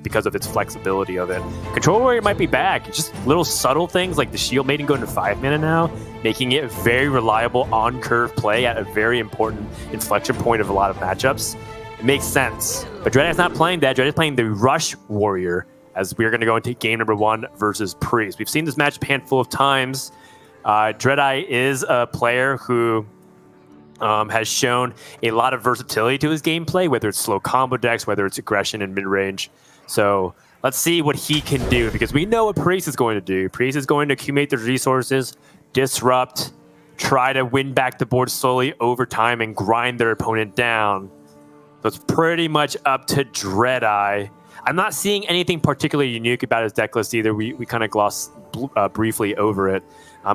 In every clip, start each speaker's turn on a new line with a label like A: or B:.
A: because of its flexibility of it. Control Warrior might be back. Just little subtle things like the Shield Maiden going to 5 mana now, making it very reliable on-curve play at a very important inflection point of a lot of matchups. It makes sense. But DreadEye's not playing that. DreadEye's playing the Rush Warrior, as we're going to go into game number 1 versus Priest. We've seen this matchup a handful of times. DreadEye is a player who has shown a lot of versatility to his gameplay, whether it's slow combo decks, whether it's aggression and mid-range. So let's see what he can do, because we know what Priest is going to do. Priest is going to accumulate the resources, disrupt, try to win back the board slowly over time, and grind their opponent down. So it's pretty much up to DreadEye. I'm not seeing anything particularly unique about his deck list either. We kind of glossed briefly over it.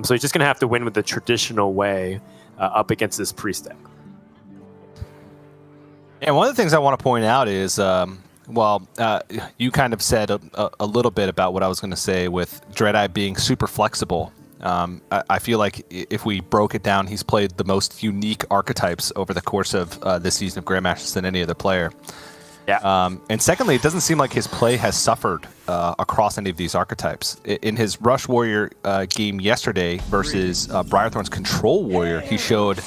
A: So he's just going to have to win with the traditional way up against this Priest deck.
B: And one of the things I want to point out is, you kind of said a little bit about what I was going to say with DreadEye being super flexible. I feel like if we broke it down, he's played the most unique archetypes over the course of this season of Grandmasters than any other player.
A: Yeah.
B: And secondly, it doesn't seem like his play has suffered across any of these archetypes. In his Rush Warrior game yesterday versus Briarthorn's Control Warrior, he showed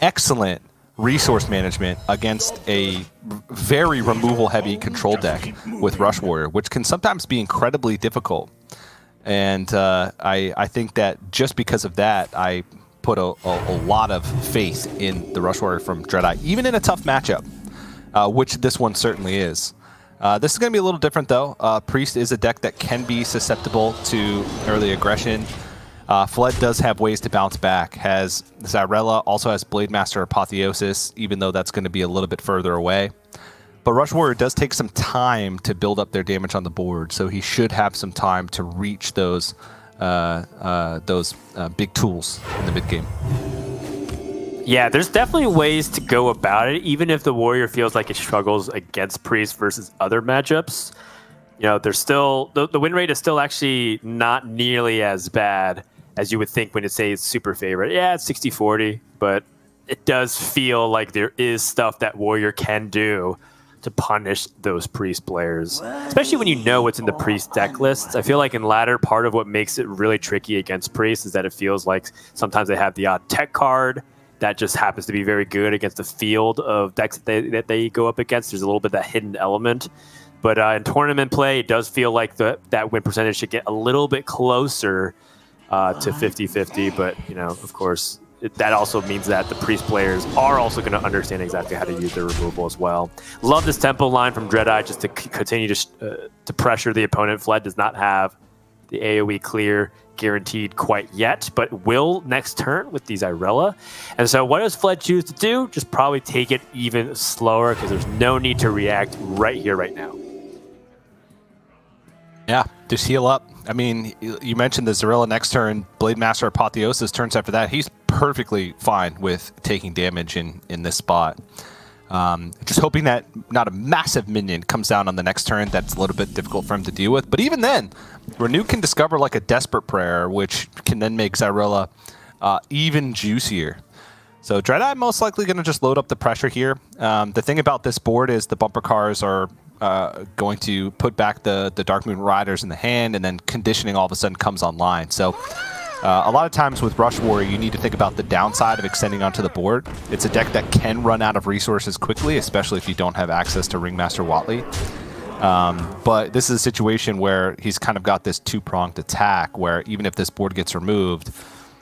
B: excellent resource management against a very removal-heavy control deck with Rush Warrior, which can sometimes be incredibly difficult. And I think that just because of that, I put a lot of faith in the Rush Warrior from DreadEye, even in a tough matchup. Which this one certainly is. This is going to be a little different, though. Priest is a deck that can be susceptible to early aggression. Fled does have ways to bounce back. Has Xyrella, also has Blademaster Apotheosis, even though that's going to be a little bit further away. But Rush Warrior does take some time to build up their damage on the board, so he should have some time to reach those big tools in the mid game.
A: Yeah, there's definitely ways to go about it, even if the Warrior feels like it struggles against Priest versus other matchups. You know, there's still the win rate is still actually not nearly as bad as you would think when you say it's super favorite. Yeah, it's 60-40, but it does feel like there is stuff that Warrior can do to punish those Priest players, especially when you know what's in the Priest deck lists. I feel like in ladder, part of what makes it really tricky against Priest is that it feels like sometimes they have the odd tech card that just happens to be very good against the field of decks that they go up against. There's a little bit of that hidden element. But in tournament play, it does feel like that win percentage should get a little bit closer to 50-50. But, you know, of course, that also means that the Priest players are also going to understand exactly how to use their removal as well. Love this tempo line from DreadEye just to continue to pressure the opponent. Fled does not have the AoE clear guaranteed quite yet, but will next turn with the Xyrella. And so what does Fled choose to do? Just probably take it even slower, because there's no need to react right here, right now.
B: Yeah, just heal up. I mean, you mentioned the Xyrella next turn, Blademaster Apotheosis turns after that. He's perfectly fine with taking damage in this spot. Just hoping that not a massive minion comes down on the next turn. That's a little bit difficult for him to deal with. But even then, Renew can discover like a Desperate Prayer, which can then make Xyrella even juicier. So DreadEye most likely going to just load up the pressure here. The thing about this board is the bumper cars are going to put back the Darkmoon Riders in the hand, and then conditioning all of a sudden comes online. So a lot of times with Rush Warrior, you need to think about the downside of extending onto the board. It's a deck that can run out of resources quickly, especially if you don't have access to Ringmaster Watley. But this is a situation where he's kind of got this two-pronged attack, where even if this board gets removed,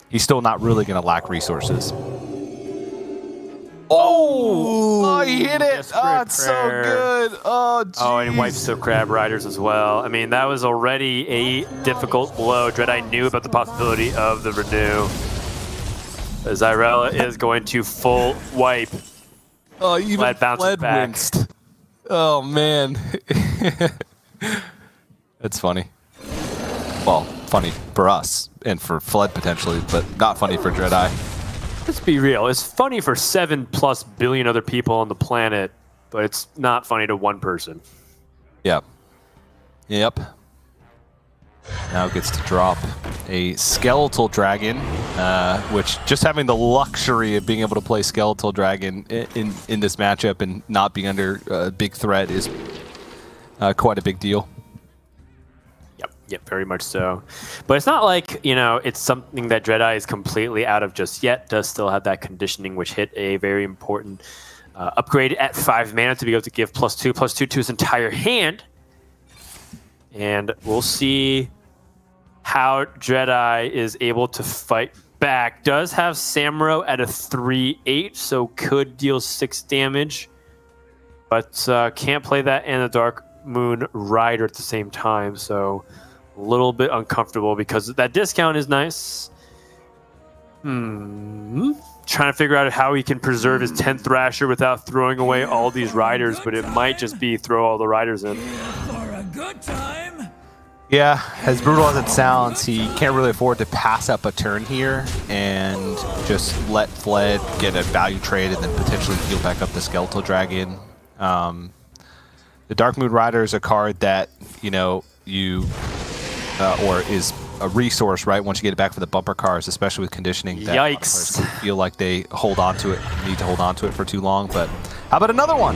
B: he's still not really going to lack resources. Oh, he hit it! Oh, it's so good! Oh, geez.
A: Oh, and he wipes the Crab Riders as well. I mean, that was already a difficult blow. DreadEye knew about the possibility of the Renew. Xyrella is going to full wipe.
B: Oh, even Fled winced. Oh, man. That's funny. Well, funny for us and for Fled potentially, but not funny for DreadEye.
A: Let's be real. It's funny for 7+ billion other people on the planet, but it's not funny to one person.
B: Yep. Yep. Now gets to drop a Skeletal Dragon, which just having the luxury of being able to play Skeletal Dragon in this matchup and not being under big threat is quite a big deal.
A: Yep, very much so. But it's not like, it's something that DreadEye is completely out of just yet. Does still have that conditioning, which hit a very important upgrade at 5 mana to be able to give +2/+2 to his entire hand. And we'll see how DreadEye is able to fight back. Does have Samuro at a 3/8, so could deal 6 damage. But can't play that and the Dark Moon Rider at the same time, so a little bit uncomfortable because that discount is nice. Trying to figure out how he can preserve his 10th Thrasher without throwing away all these riders, but it might just be throw all the riders in.
C: For a good time.
B: Yeah, as brutal as it sounds, he can't really afford to pass up a turn here and just let Fled get a value trade and then potentially heal back up the Skeletal Dragon. The Dark Moon Rider is a card that, or is a resource, right? Once you get it back for the bumper cars, especially with conditioning.
A: Yikes.
B: That feel like they hold on to it, need to hold on to it for too long. But how about another one?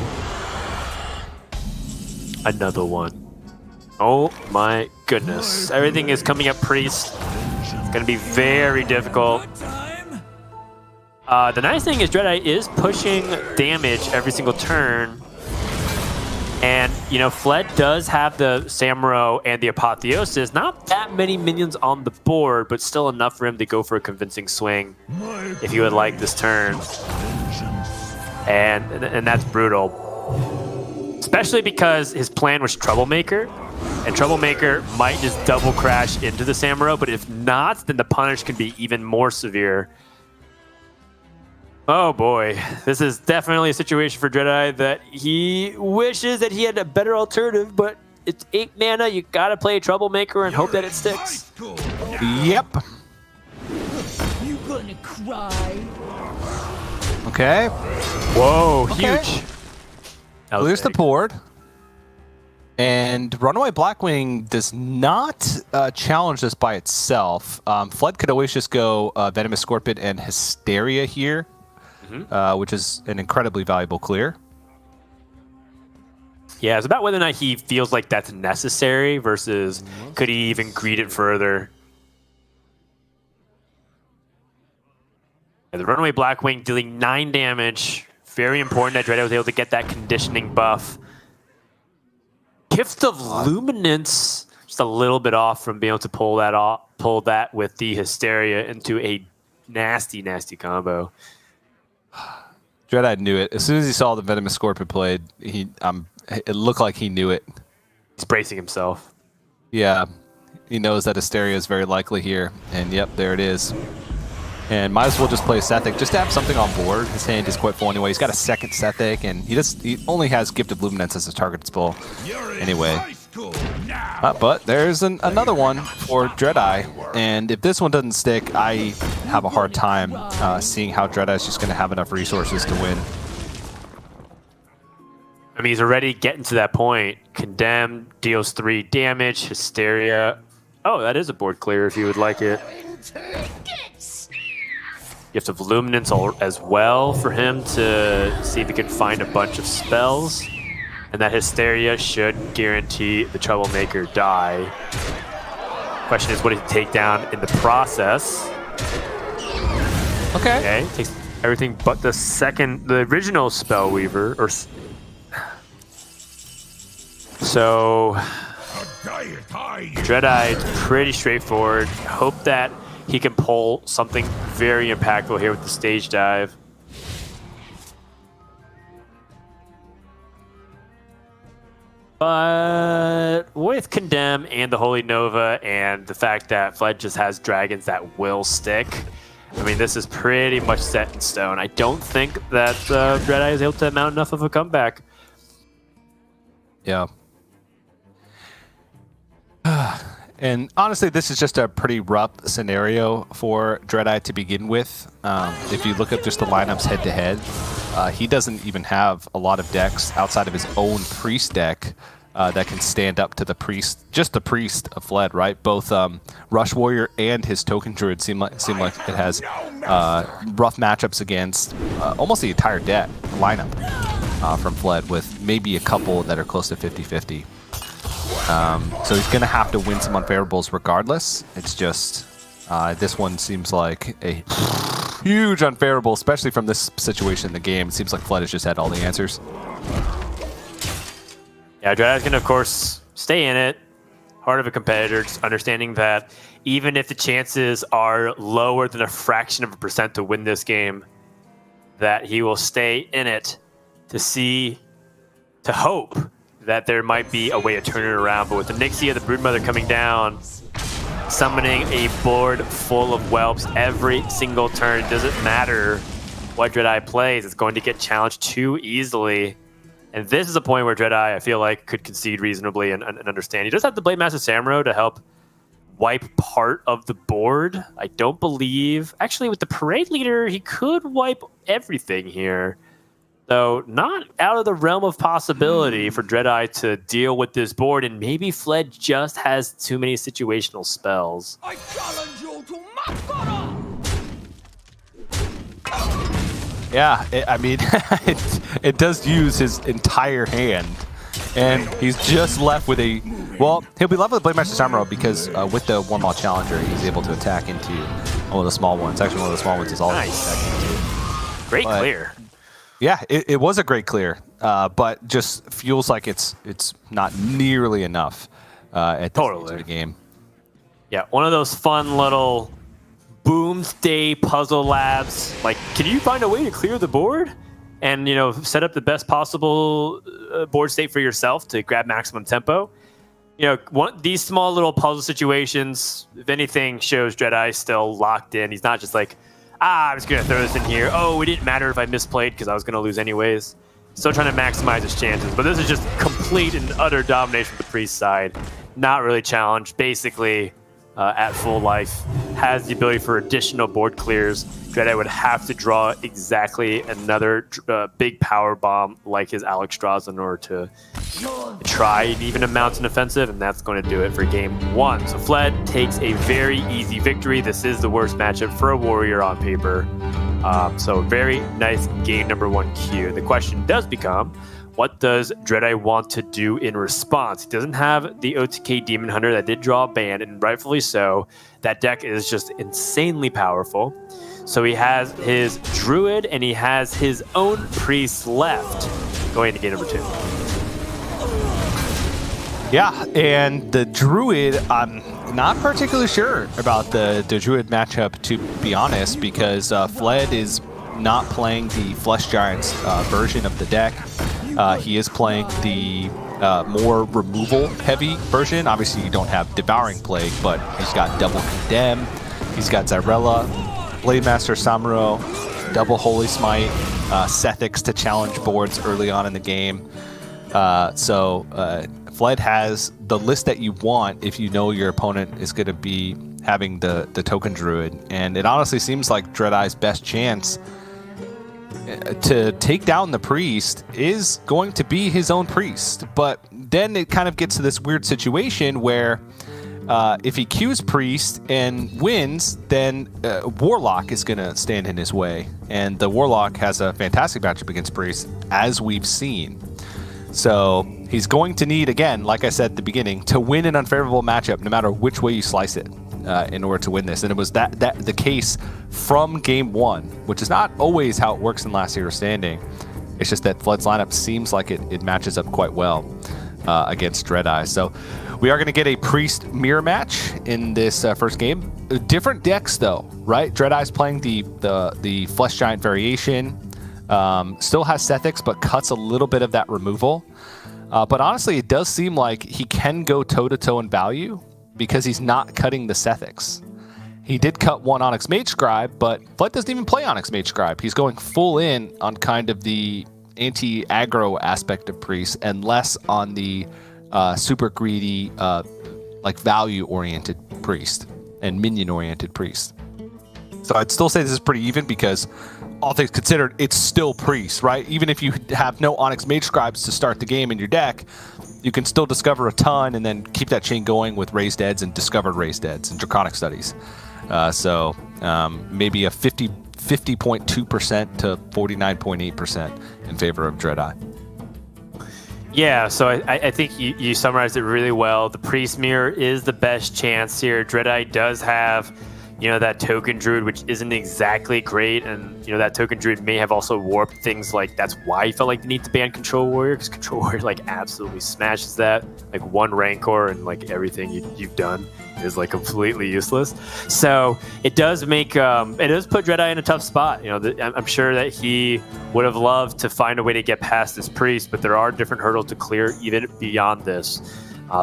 A: Another one. Oh my goodness. Everything is coming up Priest. It's going to be very difficult. The nice thing is DreadEye is pushing damage every single turn. And, Fled does have the Samuro and the Apotheosis. Not that many minions on the board, but still enough for him to go for a convincing swing if he would like this turn. And that's brutal. Especially because his plan was Troublemaker. And Troublemaker might just double crash into the Samuro, but if not, then the punish can be even more severe. Oh boy, this is definitely a situation for DreadEye that he wishes that he had a better alternative, but it's 8 mana, you gotta play Troublemaker and hope that it sticks.
B: Yep.
C: You gonna cry?
B: Okay.
A: Whoa,
B: Okay.
A: huge.
B: Clears the board. And Runaway Blackwing does not challenge this by itself. Fled could always just go Venomous Scorpion and Hysteria here. Which is an incredibly valuable clear.
A: Yeah, it's about whether or not he feels like that's necessary versus could he even greed it further. Yeah, the Runaway Blackwing dealing 9 damage. Very important that DreadEye was able to get that conditioning buff. Gift of Luminance, just a little bit off from being able to pull that with the Hysteria into a nasty, nasty combo.
B: DreadEye knew it. As soon as he saw the Venomous Scorpion played, it looked like he knew it.
A: He's bracing himself.
B: Yeah, he knows that Hysteria is very likely here. And yep, there it is. And might as well just play Sethic just to have something on board. His hand is quite full anyway. He's got a second Sethic, and he only has Gift of Luminance as his target spell anyway. But there's another one for DreadEye, and if this one doesn't stick, I have a hard time seeing how DreadEye is just going to have enough resources to win.
A: I mean, he's already getting to that point. Condemned, deals 3 damage, Hysteria. Oh, that is a board clear if you would like it. Gift of Luminance as well for him to see if he can find a bunch of spells. And that Hysteria should guarantee the Troublemaker die. Question is, what did he take down in the process? Okay, takes everything but the original Spellweaver. So, DreadEye, pretty straightforward. Hope that he can pull something very impactful here with the stage dive. But with Condemn and the Holy Nova and the fact that Fled just has dragons that will stick, I mean, this is pretty much set in stone. I don't think that DreadEye is able to mount enough of a comeback.
B: Yeah. And honestly, this is just a pretty rough scenario for DreadEye to begin with. If you look at just the lineups head-to-head, he doesn't even have a lot of decks outside of his own Priest deck that can stand up to the Priest, just the Priest of Fled, right? Both Rush Warrior and his Token Druid seem like it has rough matchups against almost the entire deck lineup from Fled, with maybe a couple that are close to 50-50. So he's going to have to win some unfavorables regardless. It's just this one seems like a huge unfavorable, especially from this situation in the game. It seems like Flood has just had all the answers.
A: Yeah, DreadEye can, of course, stay in it. Heart of a competitor, just understanding that even if the chances are lower than a fraction of a percent to win this game, that he will stay in it to hope that there might be a way to turn it around. But with the Nixie of the Broodmother coming down, summoning a board full of whelps every single turn, doesn't matter what DreadEye plays, it's going to get challenged too easily. And this is a point where DreadEye, I feel like, could concede reasonably and understand. He does have the Blademaster Samuro to help wipe part of the board. I don't believe... Actually, with the Parade Leader, he could wipe everything here. So not out of the realm of possibility for DreadEye to deal with this board, and maybe Fled just has too many situational spells.
C: I challenge you to match battle!
B: Yeah, I mean, it does use his entire hand. And he's just left with a... Well, he'll be left with a Blademaster Samuro because with the Warmaw Challenger, he's able to attack into one of the small ones. Actually, one of the small ones is all
A: Nice.
B: attacking into.
A: Great clear.
B: Yeah, it was a great clear, but just feels like it's not nearly enough at this stage of the game.
A: Yeah, one of those fun little Boomsday puzzle labs. Like, can you find a way to clear the board and, you know, set up the best possible board state for yourself to grab maximum tempo? You know, these small little puzzle situations, if anything, shows DreadEye still locked in. He's not just like, I'm just going to throw this in here. Oh, it didn't matter if I misplayed because I was going to lose anyways. Still trying to maximize his chances. But this is just complete and utter domination from the Priest side. Not really challenged. Basically, at full life, has the ability for additional board clears. DreadEye would have to draw exactly another big power bomb like his Alex draws in order to try and even a mountain offensive, and that's going to do it for game one. So Fled takes a very easy victory. This is the worst matchup for a Warrior on paper. So very nice game number one Q. The question does become, what does DreadEye want to do in response? He doesn't have the OTK Demon Hunter that did draw a ban, and rightfully so. That deck is just insanely powerful. So he has his Druid, and he has his own Priest left going into game number two.
B: Yeah, and the Druid, I'm not particularly sure about the Druid matchup, to be honest, because Fled is not playing the Flesh Giants version of the deck. He is playing the more removal-heavy version. Obviously, you don't have Devouring Plague, but he's got Double Condemn, he's got Zyrella, Blademaster Samuro, Double Holy Smite, Sethix to challenge boards early on in the game. So Fled has the list that you want if you know your opponent is going to be having the Token Druid. And it honestly seems like DreadEye's best chance to take down the Priest is going to be his own Priest. But then it kind of gets to this weird situation where if he queues Priest and wins, then Warlock is going to stand in his way. And the Warlock has a fantastic matchup against Priest, as we've seen. So he's going to need, again, like I said at the beginning, to win an unfavorable matchup no matter which way you slice it in order to win this. And it was that the case from game one, which is not always how it works in Last Hero Standing. It's just that Fled's lineup seems like it matches up quite well against DreadEye. So we are going to get a Priest mirror match in this first game. Different decks, though, right? DreadEye's playing the Flesh Giant variation. Still has Sethix, but cuts a little bit of that removal. But honestly, it does seem like he can go toe-to-toe in value because he's not cutting the Sethix. He did cut one Onyx Mage Scribe, but Fled doesn't even play Onyx Mage Scribe. He's going full in on kind of the anti-aggro aspect of Priest and less on the super greedy, like value-oriented Priest and minion-oriented Priest. So I'd still say this is pretty even because all things considered, it's still Priest, right? Even if you have no Onyx Mage Scribes to start the game in your deck, you can still discover a ton and then keep that chain going with Raised Deads and Discovered Raised Deads and Draconic Studies. So maybe a 50.2% to 49.8% in favor of DreadEye.
A: Yeah, so I think you summarized it really well. The Priest Mirror is the best chance here. DreadEye does have, that token druid, which isn't exactly great, and that token druid may have also warped things. Like that's why I felt like the need to ban Control Warrior, because Control Warrior like absolutely smashes that. Like one Rancor and like everything you've done is like completely useless. So it does make it does put DreadEye in a tough spot. I'm sure that he would have loved to find a way to get past this Priest, but there are different hurdles to clear even beyond this.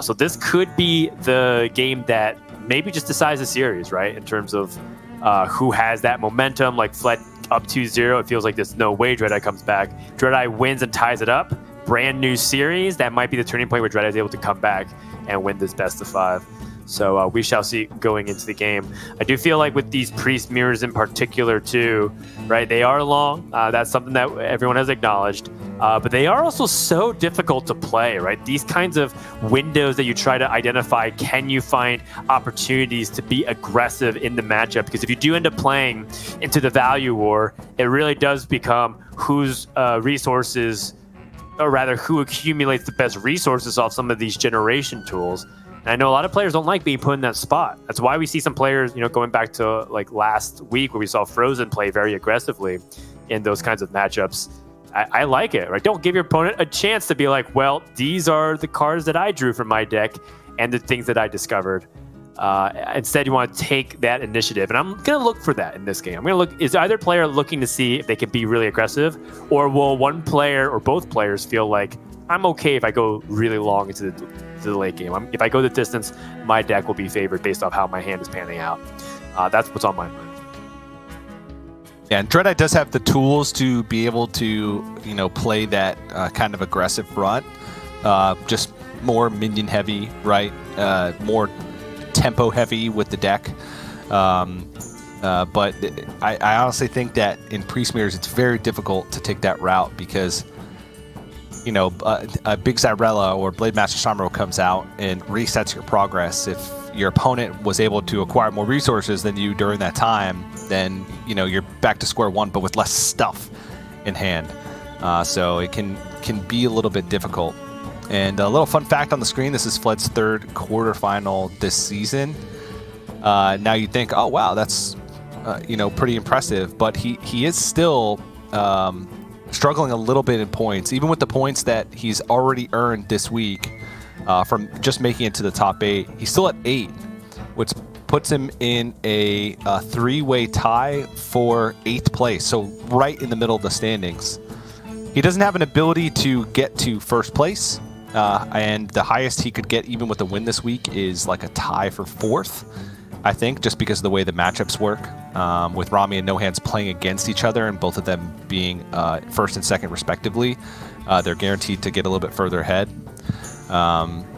A: So this could be the game that maybe just decides the series, right? In terms of who has that momentum. Like Fled up 2-0, it feels like there's no way DreadEye comes back. DreadEye wins and ties it up. Brand new series. That might be the turning point where DreadEye is able to come back and win this best of 5. So we shall see going into the game. I do feel like with these Priest Mirrors in particular too, right? They are long. That's something that everyone has acknowledged. But they are also so difficult to play, right? These kinds of windows that you try to identify, can you find opportunities to be aggressive in the matchup? Because if you do end up playing into the value war, it really does become whose resources, or rather who accumulates the best resources off some of these generation tools. And I know a lot of players don't like being put in that spot. That's why we see some players, going back to like last week where we saw Frozen play very aggressively in those kinds of matchups. I like it, right? Don't give your opponent a chance to be like, well, these are the cards that I drew from my deck and the things that I discovered. Instead, you want to take that initiative. And I'm going to look for that in this game. I'm going to look, is either player looking to see if they can be really aggressive, or will one player or both players feel like, I'm okay if I go really long into the late game. If I go the distance, my deck will be favored based off how my hand is panning out. That's what's on my mind.
B: Yeah, and DreadEye does have the tools to be able to, play that kind of aggressive front. Just more minion heavy, right? More tempo heavy with the deck. But I honestly think that in Priest Mirrors, it's very difficult to take that route because a big Zyrella or Blade Master Samuro comes out and resets your progress. If your opponent was able to acquire more resources than you during that time, then you're back to square one, but with less stuff in hand. So it can be a little bit difficult. And a little fun fact on the screen: this is Fled's third quarterfinal this season. Now you think, oh wow, that's pretty impressive, but he is still struggling a little bit in points, even with the points that he's already earned this week from just making it to the top 8. He's still at 8, which puts him in a 3-way tie for 8th place, so right in the middle of the standings. He doesn't have an ability to get to first place, and the highest he could get even with a win this week is like a tie for 4th, I think, just because of the way the matchups work, with Rami and No Hands playing against each other and both of them being first and second respectively. They're guaranteed to get a little bit further ahead.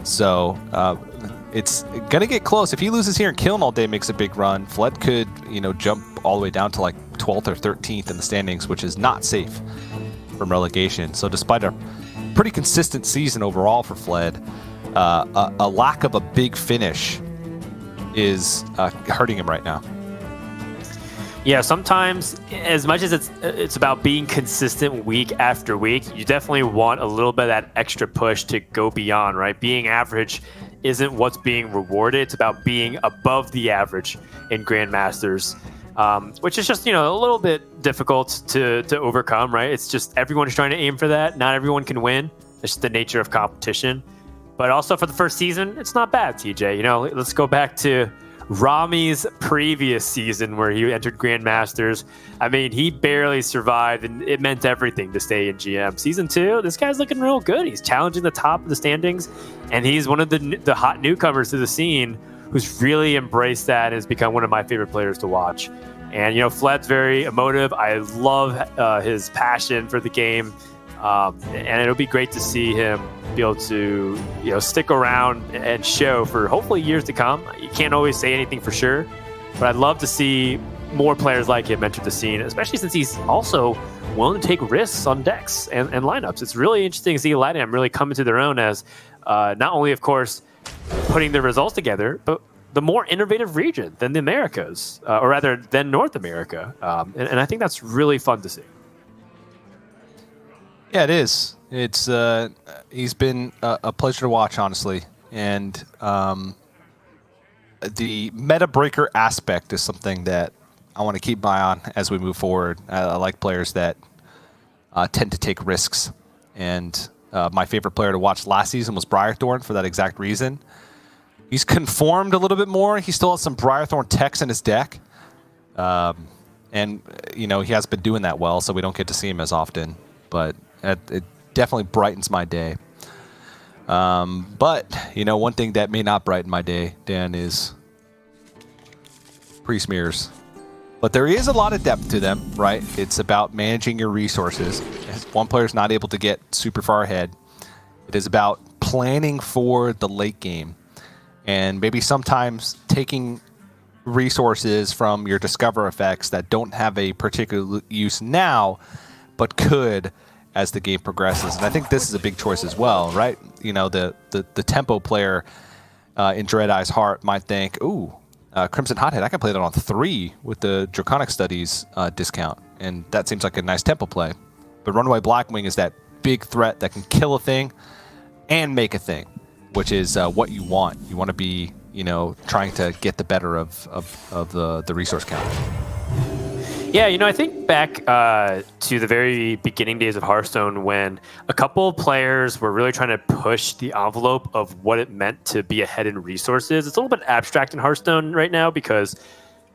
B: So it's going to get close. If he loses here and Killing All Day makes a big run, Fled could, jump all the way down to like 12th or 13th in the standings, which is not safe from relegation. So despite a pretty consistent season overall for Fled, a lack of a big finish is hurting him right now.
A: Yeah, sometimes as much as it's about being consistent week after week, you definitely want a little bit of that extra push to go beyond, right? Being average isn't what's being rewarded. It's about being above the average in Grandmasters, which is just, a little bit difficult to overcome, right? It's just everyone's trying to aim for that. Not everyone can win. It's just the nature of competition. But also for the first season, it's not bad, TJ. Let's go back to Rami's previous season where he entered Grandmasters. I mean, he barely survived, and it meant everything to stay in GM. Season 2, this guy's looking real good. He's challenging the top of the standings, and he's one of the hot newcomers to the scene who's really embraced that and has become one of my favorite players to watch. And, Fled's very emotive. I love his passion for the game. And it'll be great to see him be able to, stick around and show for hopefully years to come. You can't always say anything for sure, but I'd love to see more players like him enter the scene, especially since he's also willing to take risks on decks and lineups. It's really interesting to see LATAM really come into their own as not only, of course, putting their results together, but the more innovative region than the Americas, or rather than North America. And I think that's really fun to see.
B: Yeah, it is. It's he's been a pleasure to watch, honestly, and the meta breaker aspect is something that I want to keep my eye on as we move forward. I like players that tend to take risks, and my favorite player to watch last season was Briarthorn for that exact reason. He's conformed a little bit more. He still has some Briarthorn techs in his deck, and he has been doing that well, so we don't get to see him as often. But it definitely brightens my day. But one thing that may not brighten my day, Dan, is pre-smears. But there is a lot of depth to them, right? It's about managing your resources. If one player's not able to get super far ahead, it is about planning for the late game. And maybe sometimes taking resources from your Discover effects that don't have a particular use now, but could as the game progresses. And I think this is a big choice as well, right? The tempo player in DreadEye's heart might think, ooh, Crimson Hothead, I can play that on 3 with the Draconic Studies discount. And that seems like a nice tempo play. But Runaway Blackwing is that big threat that can kill a thing and make a thing, which is what you want. You want to be, trying to get the better of the resource count.
A: Yeah, I think back to the very beginning days of Hearthstone when a couple of players were really trying to push the envelope of what it meant to be ahead in resources. It's a little bit abstract in Hearthstone right now because,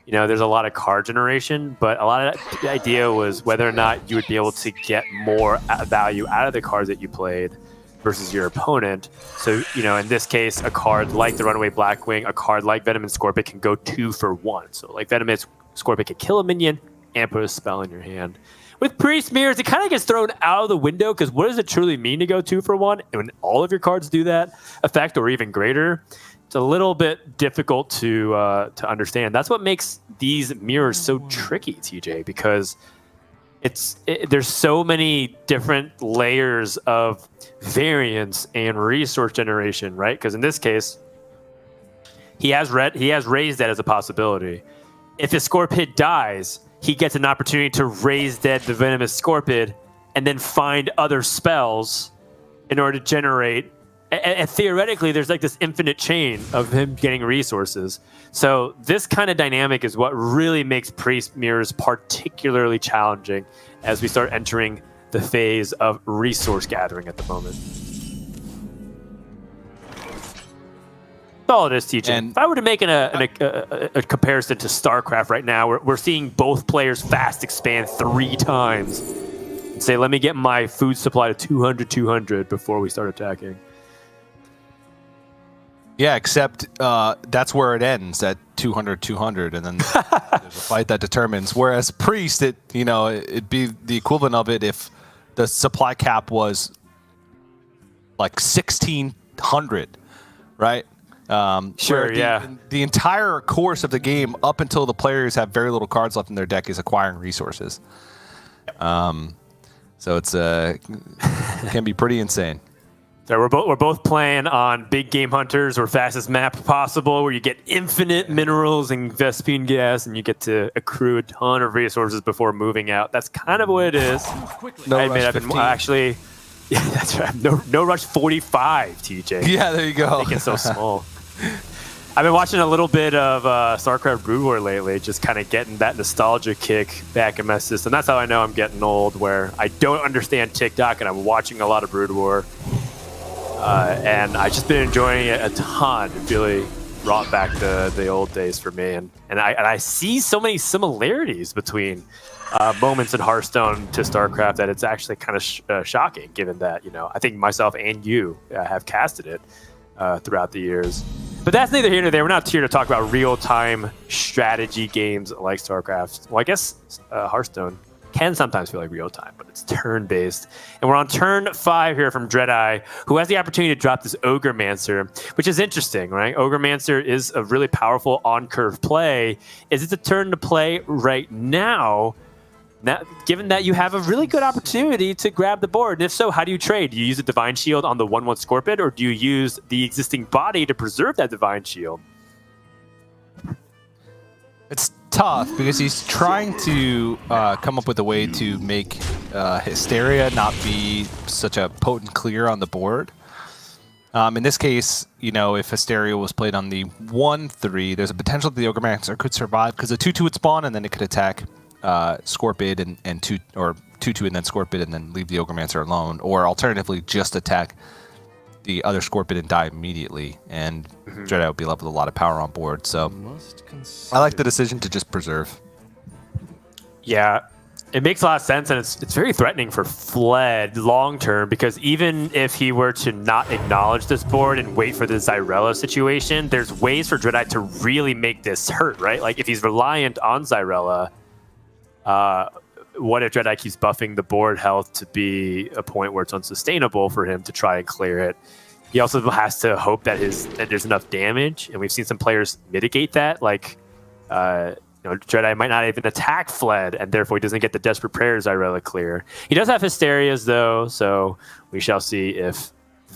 A: there's a lot of card generation, but a lot of the idea was whether or not you would be able to get more value out of the cards that you played versus your opponent. So, in this case, a card like the Runaway Blackwing, a card like Venomous Scorpion can go 2 for 1. So, like Venomous Scorpion can kill a minion and put a spell in your hand. With pre-smears, it kind of gets thrown out of the window because what does it truly mean to go 2 for 1? And when all of your cards do that effect or even greater, it's a little bit difficult to understand. That's what makes these mirrors so tricky, TJ, because there's so many different layers of variance and resource generation, right? Because in this case, he has raised that as a possibility. If his Scorpid dies, he gets an opportunity to raise dead the Venomous Scorpid and then find other spells in order to generate. And theoretically, there's like this infinite chain of him getting resources. So this kind of dynamic is what really makes Priest Mirrors particularly challenging as we start entering the phase of resource gathering at the moment. That's all it is, TJ. And if I were to make a comparison to StarCraft right now, we're seeing both players fast expand 3 times. And say, let me get my food supply to 200 before we start attacking.
B: Yeah, except that's where it ends at 200, and then there's a fight that determines. Whereas Priest, it'd be the equivalent of it if the supply cap was like 1,600, right?
A: Sure, yeah.
B: The entire course of the game, up until the players have very little cards left in their deck, is acquiring resources. So it can be pretty insane.
A: So we're both playing on big game hunters or fastest map possible, where you get infinite minerals and Vespene gas, and you get to accrue a ton of resources before moving out. That's kind of what it is.
B: No
A: I admit,
B: rush
A: I've been
B: 15.
A: actually. Yeah, that's right. No rush 45, TJ.
B: Yeah, there you go.
A: I think it's so small. I've been watching a little bit of StarCraft Brood War lately, just kind of getting that nostalgia kick back in my system. That's how I know I'm getting old, where I don't understand TikTok and I'm watching a lot of Brood War. And I've just been enjoying it a ton. It really brought back the old days for me. And I see so many similarities between moments in Hearthstone to StarCraft that it's actually kind of shocking, given that, I think myself and you have casted it throughout the years. But that's neither here nor there. We're not here to talk about real-time strategy games like StarCraft. Well, I guess Hearthstone can sometimes feel like real-time, but it's turn-based. And we're on turn 5 here from DreadEye, who has the opportunity to drop this Ogremancer, which is interesting, right? Ogremancer is a really powerful on-curve play. Is it the turn to play right now, given that you have a really good opportunity to grab the board? And if so, how do you trade? Do you use a Divine Shield on the 1/1 Scorpid, or do you use the existing body to preserve that Divine Shield?
B: tough because he's trying to come up with a way to make Hysteria not be such a potent clear on the board. In this case, you know, if Hysteria was played on the 1-3, there's a potential that the Ogremancer could survive because a 2-2 would spawn and then it could attack Scorpid and 2-2 and then Scorpid and then leave the Ogremancer alone, or alternatively just attack the other Scorpid and die immediately, and DreadEye would be left with a lot of power on board. So I like the decision to just preserve.
A: Yeah, it makes a lot of sense, and it's very threatening for Fled long term, because even if he were to not acknowledge this board and wait for the Xyrella situation, there's ways for DreadEye to really make this hurt, right? Like if he's reliant on Xyrella, what if DreadEye keeps buffing the board health to be a point where it's unsustainable for him to try and clear it? He also has to hope that there's enough damage, and we've seen some players mitigate that, like DreadEye might not even attack Fled, and therefore he doesn't get the Desperate Prayers Xyrella clear. He does have Hysterias, though, so we shall see if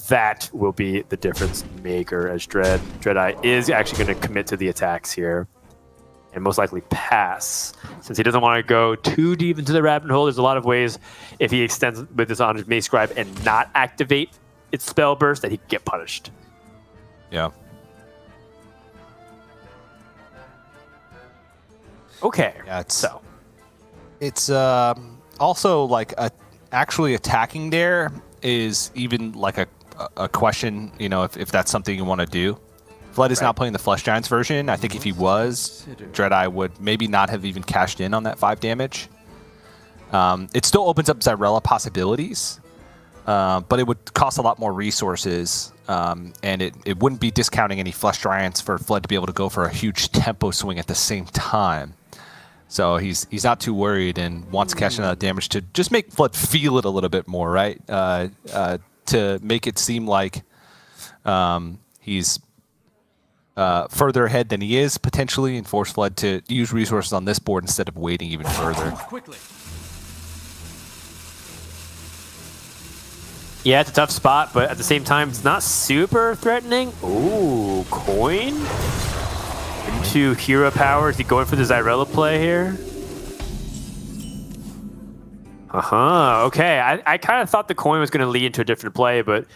A: that will be the difference maker, as DreadEye is actually going to commit to the attacks here and most likely pass. Since he doesn't want to go too deep into the rabbit hole, there's a lot of ways if he extends with this on his Mace Scribe and not activate its spell burst that he can get punished.
B: Yeah.
A: Okay.
B: Yeah, it's also like actually attacking there is even like a question, you know, if that's something you want to do. Fled is not playing the Flesh Giants version. I think if he was, DreadEye would maybe not have even cashed in on that 5 damage. It still opens up Xyrella possibilities, but it would cost a lot more resources, and it wouldn't be discounting any Flesh Giants for Fled to be able to go for a huge tempo swing at the same time. So he's not too worried and wants to cash in that damage to just make Fled feel it a little bit more, right? To make it seem like he's further ahead than he is potentially, and force Fled to use resources on this board instead of waiting even further.
C: Quickly.
A: Yeah, it's a tough spot, but at the same time, it's not super threatening. Ooh, coin into hero power. Is he going for the Xyrella play here? Okay. I kind of thought the coin was going to lead into a different play, but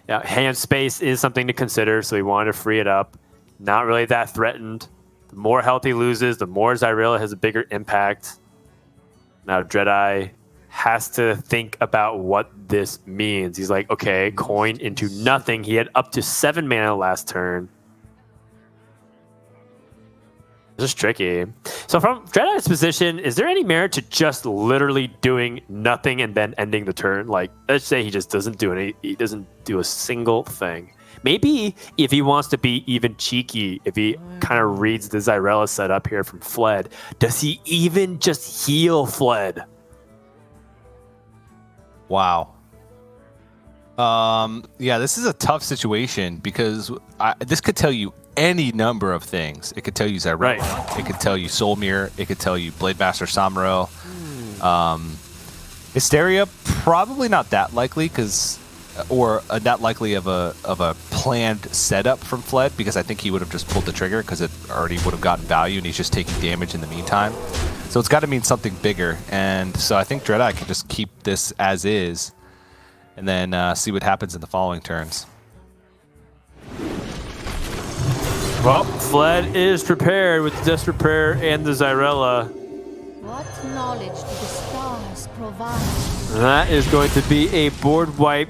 A: hand space is something to consider, so he wanted to free it up. Not really that threatened. The more health he loses, the more Xyrella has a bigger impact. Now DreadEye has to think about what this means. He's like, okay, coin into nothing. He had up to 7 mana last turn. This is tricky. So from DreadEye's position, is there any merit to just literally doing nothing and then ending the turn? Like, let's say he just doesn't do he doesn't do a single thing. Maybe if he wants to be even cheeky, if he kind of reads the Xyrella setup here from Fled, does he even just heal Fled?
B: Wow. Yeah, this is a tough situation because this could tell you any number of things. It could tell you Xyrella. Right. It could tell you Soul Mirror. It could tell you Blademaster Samuro. Hysteria, probably not that likely or not likely of a planned setup from Fled, because I think he would have just pulled the trigger because it already would have gotten value and he's just taking damage in the meantime. So it's got to mean something bigger, and so I think DreadEye can just keep this as is and then see what happens in the following turns.
A: Well, Fled is prepared with the Desperate Prayer and the Xyrella.
D: What knowledge do the stars provide?
A: That is going to be a board wipe.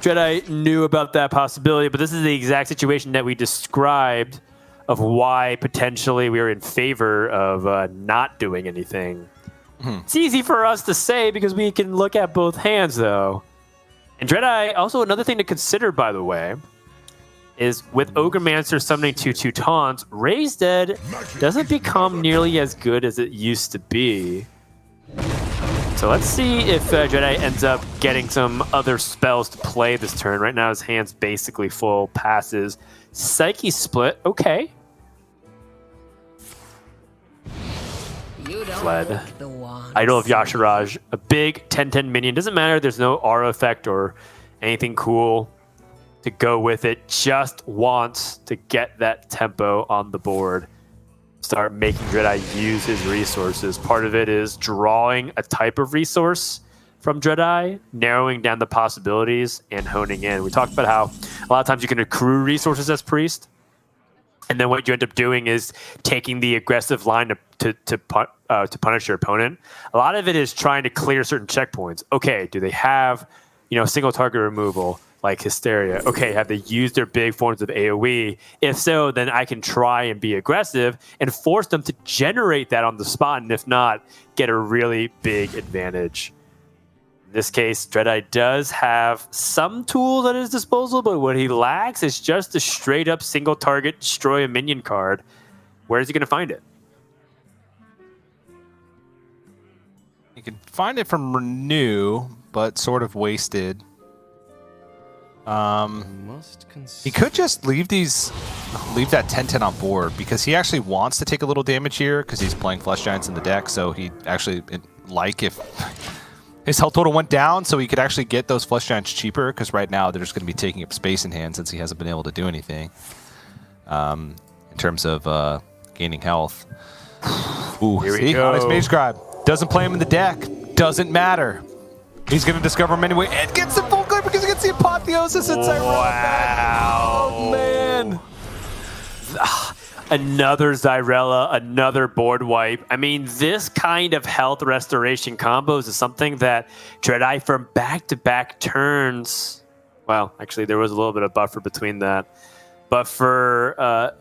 A: DreadEye knew about that possibility, but this is the exact situation that we described of why potentially we were in favor of not doing anything. It's easy for us to say because we can look at both hands, though. And DreadEye, also another thing to consider, by the way, is with Ogremancer summoning 2/2 taunts, Raised Dead doesn't become nearly as good as it used to be. So let's see if DreadEye ends up getting some other spells to play this turn. Right now his hand's basically full. Passes. Psyche Split. Okay. Fled. Idol of Yasharaj. A big 10/10 minion. Doesn't matter. There's no aura effect or anything cool to go with it. Just wants to get that tempo on the board. start making DreadEye use his resources. Part of it is drawing a type of resource from DreadEye, narrowing down the possibilities, and honing in. We talked about how a lot of times you can accrue resources as Priest, and then what you end up doing is taking the aggressive line to punish your opponent. A lot of it is trying to clear certain checkpoints. Okay, do they have, single target removal like Hysteria? Okay, have they used their big forms of AoE? If so, then I can try and be aggressive and force them to generate that on the spot, and if not, get a really big advantage. In this case, DreadEye does have some tools at his disposal, but what he lacks is just a straight-up single-target destroy a minion card. Where is he going to find it?
B: You can find it from Renew, but sort of wasted. He could just leave that 10-10 on board, because he actually wants to take a little damage here because he's playing Flesh Giants in the deck, so he'd actually like if his health total went down so he could actually get those Flesh Giants cheaper, because right now they're just going to be taking up space in hand since he hasn't been able to do anything in terms of gaining health. Ooh,
A: Here we
B: see,
A: go.
B: on his Mage Scribe. Doesn't play him in the deck. Doesn't matter. He's going to discover him anyway and gets the full clip because he gets the Apotheosis inside.
A: Wow.
B: Oh, man.
A: Another Zyrella, another board wipe. I mean, this kind of health restoration combos is something that DreadEye from back-to-back turns. Well, actually, there was a little bit of buffer between that. But for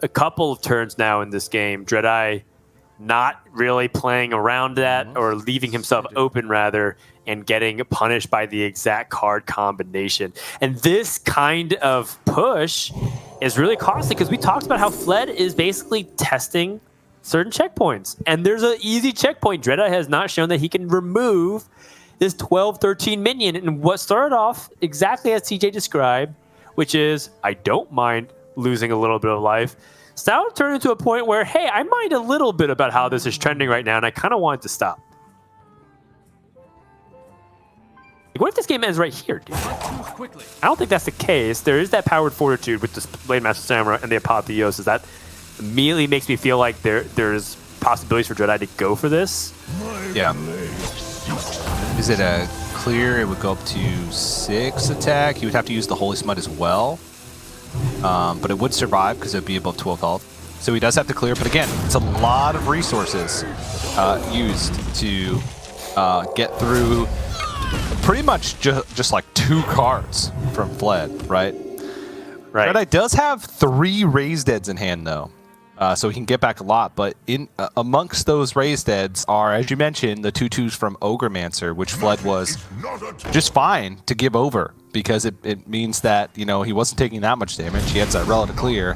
A: a couple of turns now in this game, DreadEye not really playing around that, or leaving himself open, rather, and getting punished by the exact card combination. And this kind of push is really costly, because we talked about how Fled is basically testing certain checkpoints. And there's an easy checkpoint. DreadEye has not shown that he can remove this 12-13 minion. And what started off exactly as TJ described, which is, I don't mind losing a little bit of life, now turned into a point where, hey, I mind a little bit about how this is trending right now, and I kind of want it to stop. Like, what if this game ends right here, dude? I don't think that's the case. There is that powered fortitude with the Blade Master Samurai and the Apotheosis. That immediately makes me feel like there's possibilities for DreadEye to go for this.
B: Yeah. Is it a clear? It would go up to 6 attack. He would have to use the Holy Smite as well. But it would survive because it would be above 12 health. So he does have to clear. But again, it's a lot of resources used to get through pretty much just like 2 cards from Fled, right?
A: Right.
B: DreadEye does have 3 Raised Deads in hand, though. So he can get back a lot. But in amongst those Raised Deads are, as you mentioned, the 2/2s from Ogremancer, which Fled was just fine to give over, because it means that, he wasn't taking that much damage. He had Zyrella to clear.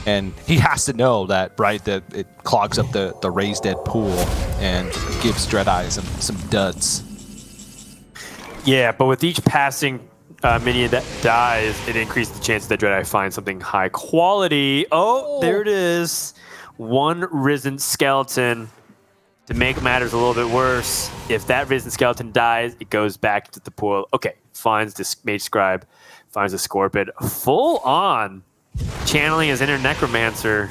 B: And he has to know that, right, that it clogs up the Raised Dead pool and gives DreadEye some duds.
A: Yeah, but with each passing minion that dies, it increases the chance that DreadEye finds something high quality. Oh, there it is. 1 Risen Skeleton. To make matters a little bit worse, if that Risen Skeleton dies, it goes back into the pool. Okay, finds this Mage Scribe, finds the Scorpion. Full on channeling his inner Necromancer.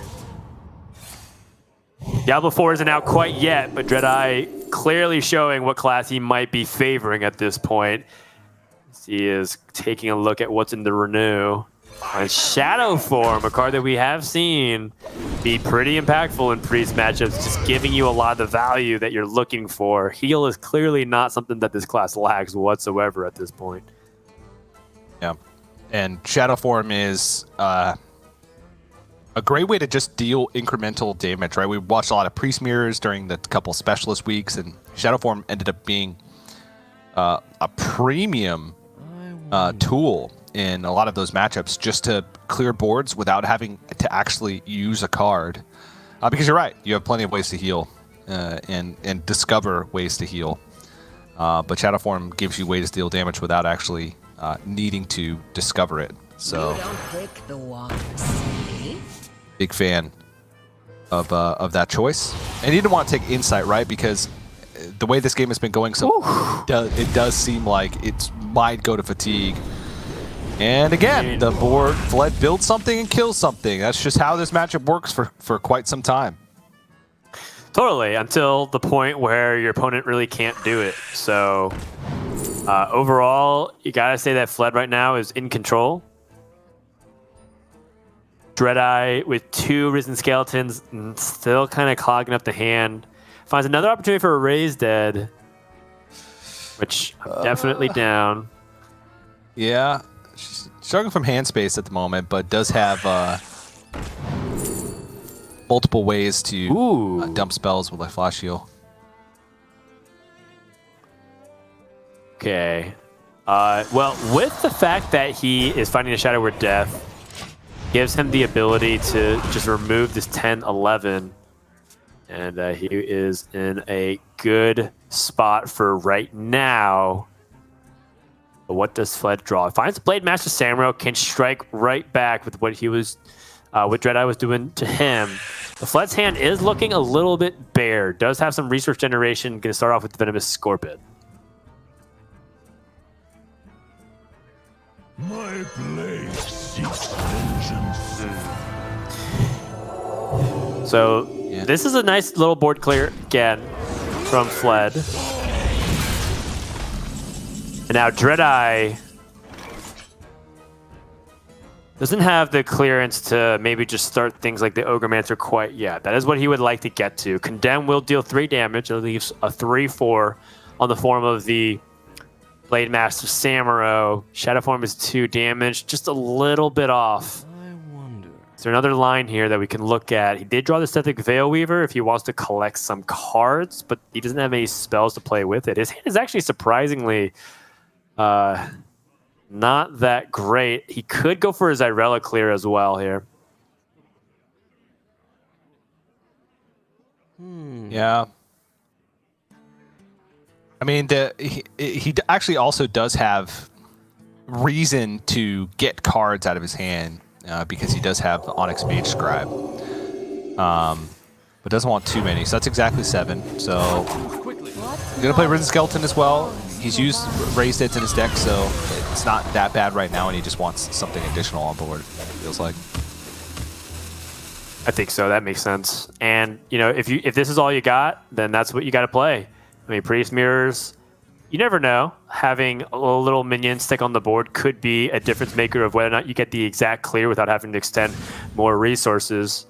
A: Diablo 4 isn't out quite yet, but DreadEye clearly showing what class he might be favoring at this point. He is taking a look at what's in the Renew. And Shadow Form, a card that we have seen be pretty impactful in Priest matchups, just giving you a lot of the value that you're looking for. Heal is clearly not something that this class lacks whatsoever at this point.
B: Yeah, and Shadow Form is a great way to just deal incremental damage, right? We watched a lot of Priest Mirrors during the couple Specialist weeks, and Shadow Form ended up being a premium tool in a lot of those matchups, just to clear boards without having to actually use a card. Because you're right, you have plenty of ways to heal and discover ways to heal. But Shadow Form gives you ways to deal damage without actually needing to discover it. So, big fan of that choice. And you didn't want to take Insight, right? Because the way this game has been going, it does seem like it might go to Fatigue. And again, the board Fled builds something and kills something. That's just how this matchup works for quite some time.
A: Totally, until the point where your opponent really can't do it. So overall, you gotta say that Fled right now is in control. DreadEye with 2 Risen Skeletons, still kind of clogging up the hand. Finds another opportunity for a Raise Dead, which I'm definitely down.
B: Yeah, she's struggling from hand space at the moment, but does have multiple ways to dump spells with a Flash Heal.
A: Okay. Well, with the fact that he is fighting a Shadow Word Death, gives him the ability to just remove this 10-11. And he is in a good spot for right now. But what does Fled draw? Finds Blade Master Samuro, can strike right back with what he was, what DreadEye was doing to him. The Fled's hand is looking a little bit bare. Does have some resource generation. Going to start off with the Venomous Scorpion.
C: My blade seeks vengeance.
A: So this is a nice little board clear again from Fled. And now DreadEye doesn't have the clearance to maybe just start things like the Ogremancer quite yet. That is what he would like to get to. Condemn will deal 3 damage. It leaves a 3/4 on the form of the Blade Master Samuro. Shadow form is 2 damage, just a little bit off.
C: I wonder.
A: Is there another line here that we can look at? He did draw the Sethric Veil Weaver if he wants to collect some cards, but he doesn't have any spells to play with it. His hand is actually surprisingly not that great. He could go for a Zyrella clear as well here.
B: Yeah. I mean, he actually also does have reason to get cards out of his hand because he does have the Onyx Mage Scribe. But doesn't want too many, so that's exactly 7. So he's going to play Risen Skeleton as well. He's used Raised Heads in his deck, so it's not that bad right now, and he just wants something additional on board, it feels like.
A: I think so. That makes sense. And you know, if this is all you got, then that's what you got to play. I mean, Priest Mirrors, you never know. Having a little minion stick on the board could be a difference maker of whether or not you get the exact clear without having to extend more resources.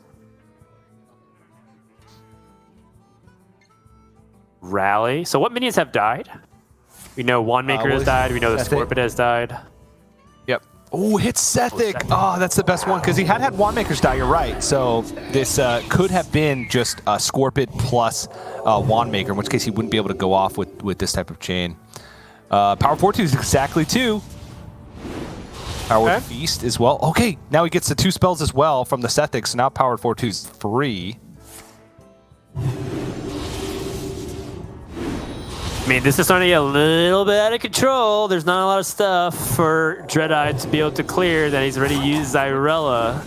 A: Rally. So what minions have died? We know Wandmaker has died. We know the Scorpion has died.
B: Yep. Oh, hits Sethic. Oh, that's the best one because he had Wandmakers die. You're right. So this could have been just Scorpion plus Wandmaker, in which case he wouldn't be able to go off with this type of chain. Power Fortitude is exactly 2. Power Feast as well. Okay, now he gets the 2 spells as well from the Sethic, so now Power Fortitude is 3.
A: I mean, this is starting to get a little bit out of control. There's not a lot of stuff for DreadEye to be able to clear that he's already used Zyrella.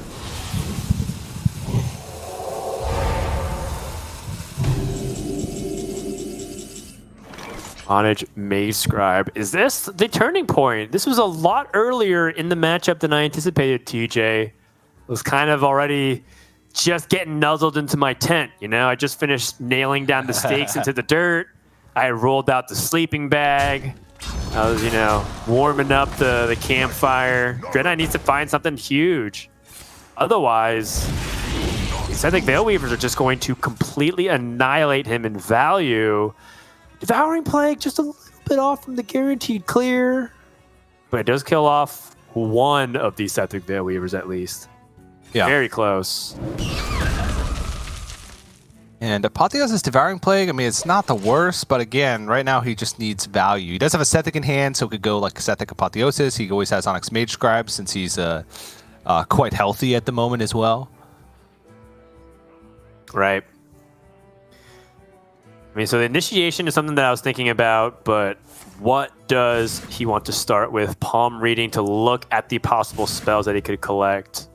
A: Onyx Mage Scribe. Is this the turning point? This was a lot earlier in the matchup than I anticipated, TJ. It was kind of already just getting nuzzled into my tent, you know? I just finished nailing down the stakes into the dirt. I rolled out the sleeping bag. I was, you know, warming up the campfire. DreadEye needs to find something huge. Otherwise, I think Veil Weavers are just going to completely annihilate him in value. Devouring Plague just a little bit off from the guaranteed clear. But it does kill off one of these Sethric Veil Weavers at least.
B: Yeah.
A: Very close.
B: And Apotheosis' Devouring Plague, I mean, it's not the worst, but again, right now he just needs value. He does have a Sethic in hand, so it could go like Sethic Apotheosis. He always has Onyx Mage Scribe since he's quite healthy at the moment as well.
A: Right. I mean, so the initiation is something that I was thinking about, but what does he want to start with? Palm reading to look at the possible spells that he could collect.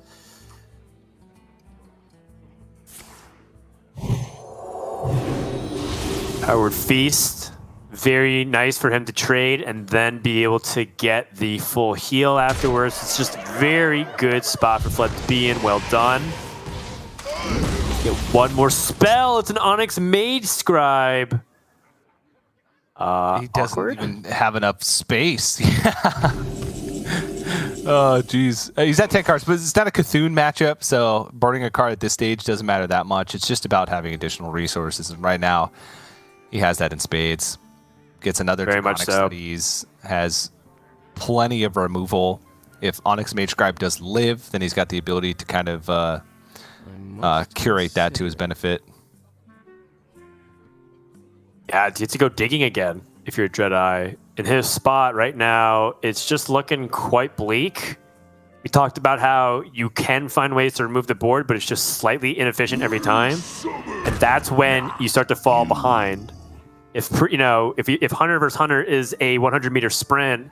A: Powered Feast, very nice for him to trade and then be able to get the full heal afterwards. It's just a very good spot for Fled to be in. Well done. Get one more spell. It's an Onyx Mage Scribe.
B: He doesn't
A: Awkward.
B: even have enough space. Oh, geez. He's at 10 cards, but it's not a Cthulhu matchup, so burning a card at this stage doesn't matter that much. It's just about having additional resources, and right now, he has that in spades. Gets another
A: Very much
B: Demonic
A: so.
B: Studies, has plenty of removal. If Onyx Mage Scribe does live, then he's got the ability to kind of curate that to his benefit.
A: Yeah, you have to go digging again if you're a DreadEye. In his spot right now, it's just looking quite bleak. We talked about how you can find ways to remove the board, but it's just slightly inefficient every time. And that's when you start to fall behind. If Hunter versus Hunter is a 100-meter sprint,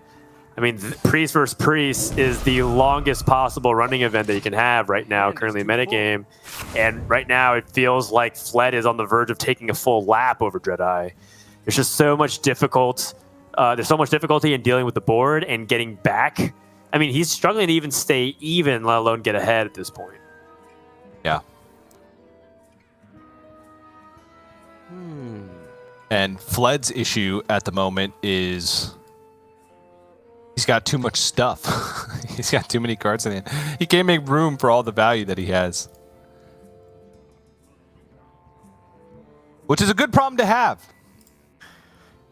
A: I mean, Priest versus Priest is the longest possible running event that you can have right now, currently in metagame. And right now, it feels like Fled is on the verge of taking a full lap over DreadEye. There's just so much there's so much difficulty in dealing with the board and getting back. I mean, he's struggling to even stay even, let alone get ahead at this point.
B: Yeah. And Fled's issue at the moment is he's got too much stuff. He's got too many cards in it. He can't make room for all the value that he has. Which is a good problem to have.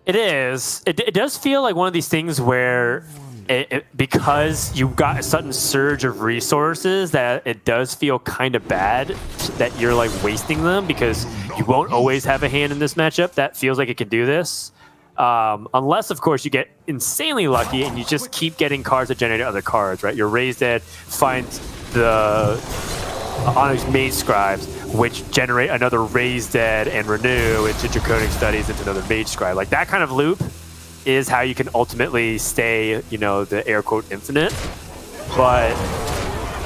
A: It is. It does feel like one of these things where, because you got a sudden surge of resources, that it does feel kind of bad that you're like wasting them, because you won't always have a hand in this matchup that feels like it can do this. Unless, of course, you get insanely lucky and you just keep getting cards that generate other cards, right? Your Raised Dead finds the Onyx Mage Scribes, which generate another Raised Dead and renew into Draconic Studies into another Mage Scribe. Like, that kind of loop is how you can ultimately stay, the air quote infinite. But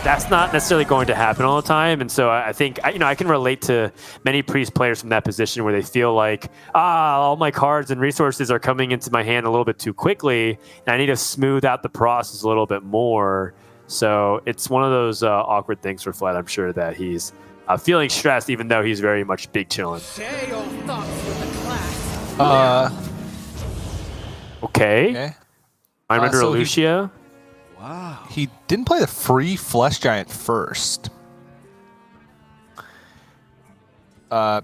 A: that's not necessarily going to happen all the time. And so I think, I can relate to many Priest players from that position where they feel like, all my cards and resources are coming into my hand a little bit too quickly, and I need to smooth out the process a little bit more. So it's one of those awkward things for Fled. I'm sure that he's feeling stressed, even though he's very much big chilling.
E: Share your thoughts with the class.
A: Okay. Mindrender
B: so
A: Lucia.
B: He didn't play the free Flesh Giant first.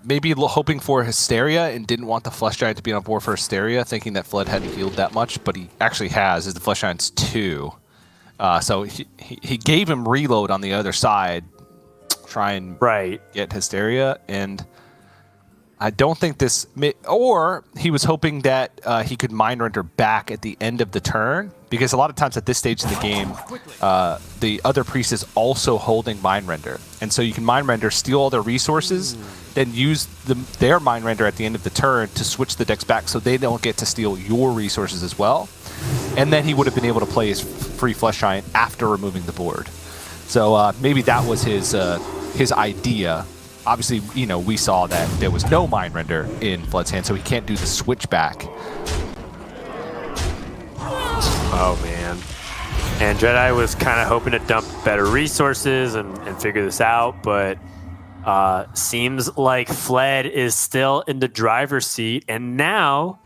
B: Maybe hoping for Hysteria and didn't want the Flesh Giant to be on board for Hysteria, thinking that Fled hadn't healed that much, but he actually has, is the Flesh Giant's 2. So he gave him reload on the other side, try and get Hysteria, and I don't think this... Or he was hoping that he could Mind Render back at the end of the turn, because a lot of times at this stage in the game, the other priest is also holding Mind Render. And so you can Mind Render, steal all their resources, then use their Mind Render at the end of the turn to switch the decks back so they don't get to steal your resources as well. And then he would have been able to play his free Flesh Giant after removing the board. So maybe that was his idea. Obviously, we saw that there was no Mind Render in Fled's hand, so he can't do the switch back.
A: Oh, man. And DreadEye was kind of hoping to dump better resources and figure this out, but seems like Fled is still in the driver's seat and now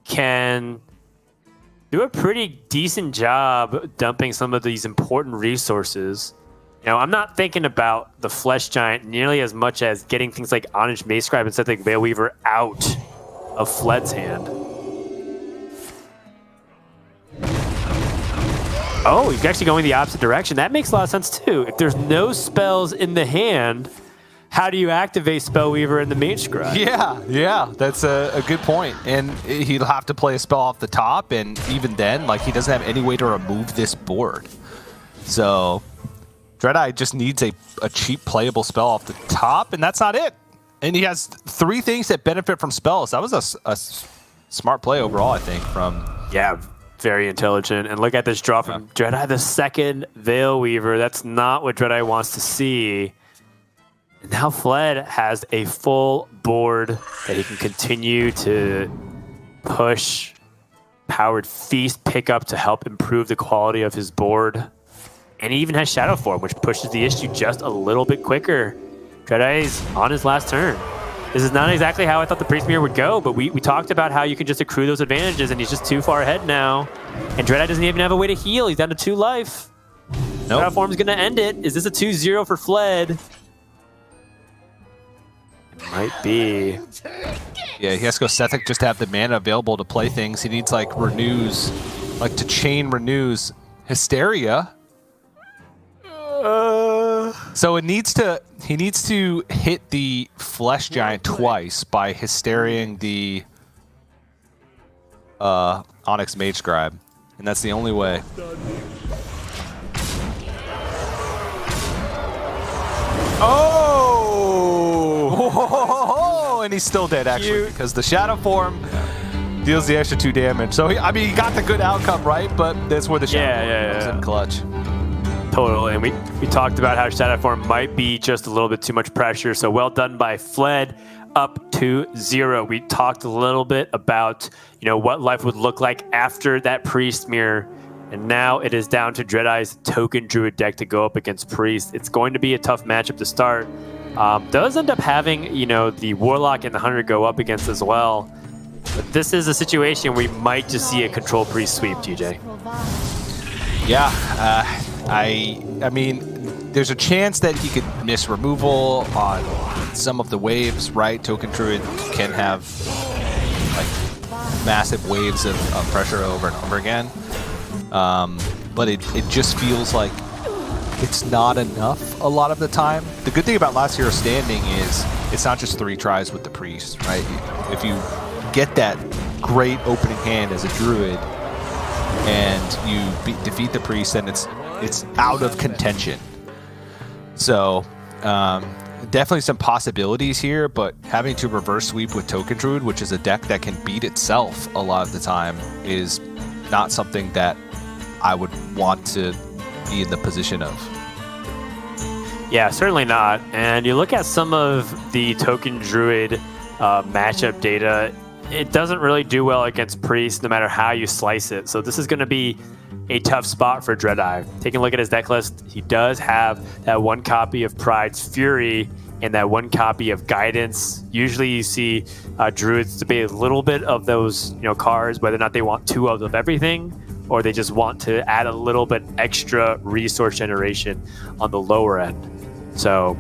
A: can do a pretty decent job dumping some of these important resources. I'm not thinking about the Flesh Giant nearly as much as getting things like Onyx Mage Scribe and something like Veil Weaver out of Fled's hand. Oh, he's actually going the opposite direction. That makes a lot of sense, too. If there's no spells in the hand, how do you activate Spellweaver in the Mage Scribe?
B: Yeah, that's a good point. And he'll have to play a spell off the top, and even then, he doesn't have any way to remove this board. So DreadEye just needs a cheap playable spell off the top, and that's not it. And he has 3 things that benefit from spells. That was a smart play overall, I think, from...
A: Yeah, very intelligent. And look at this draw from DreadEye, the second Veil Weaver. That's not what DreadEye wants to see. And now Fled has a full board that he can continue to push Powered Feast pickup to help improve the quality of his board. And he even has Shadow Form, which pushes the issue just a little bit quicker. DreadEye's on his last turn. This is not exactly how I thought the Priest Mirror would go, but we talked about how you can just accrue those advantages, and he's just too far ahead now. And DreadEye doesn't even have a way to heal. He's down to 2 life.
B: Nope.
A: Shadow Form's going to end it. Is this a 2-0 for Fled? It might be.
B: Yeah, he has to go Sethic just to have the mana available to play things. He needs like renews, like to chain renews Hysteria. So he needs to hit the Flesh Giant twice by Hysteriaing the Onyx Mage Scribe, and that's the only way. Oh! And he's still dead, actually, because the Shadow Form deals the extra 2 damage. So, he got the good outcome, right? But that's where the Shadow Form comes in clutch.
A: Totally. And we talked about how Shadow Form might be just a little bit too much pressure. So, well done by Fled, up 2-0. We talked a little bit about, what life would look like after that Priest Mirror. And now it is down to DreadEye's Token Druid deck to go up against Priest. It's going to be a tough matchup to start. Does end up having, the Warlock and the Hunter go up against as well. But this is a situation we might just see a Control Priest sweep, TJ.
B: Yeah, I mean, there's a chance that he could miss removal on some of the waves, right? Token Druid can have like massive waves of pressure over and over again. But it just feels like it's not enough a lot of the time. The good thing about Last Hero Standing is it's not just 3 tries with the Priest, right? If you get that great opening hand as a Druid and you defeat the Priest, then it's out of contention. So definitely some possibilities here, but having to reverse sweep with Token Druid, which is a deck that can beat itself a lot of the time, is not something that I would want to be in the position of.
A: Yeah, certainly not. And you look at some of the Token Druid matchup data, it doesn't really do well against Priest no matter how you slice it. So this is going to be a tough spot for DreadEye. Taking a look at his deck list, he does have that 1 copy of Pride's Fury and that 1 copy of Guidance. Usually you see Druids to be a little bit of those cards, whether or not they want 2 of everything, or they just want to add a little bit extra resource generation on the lower end. So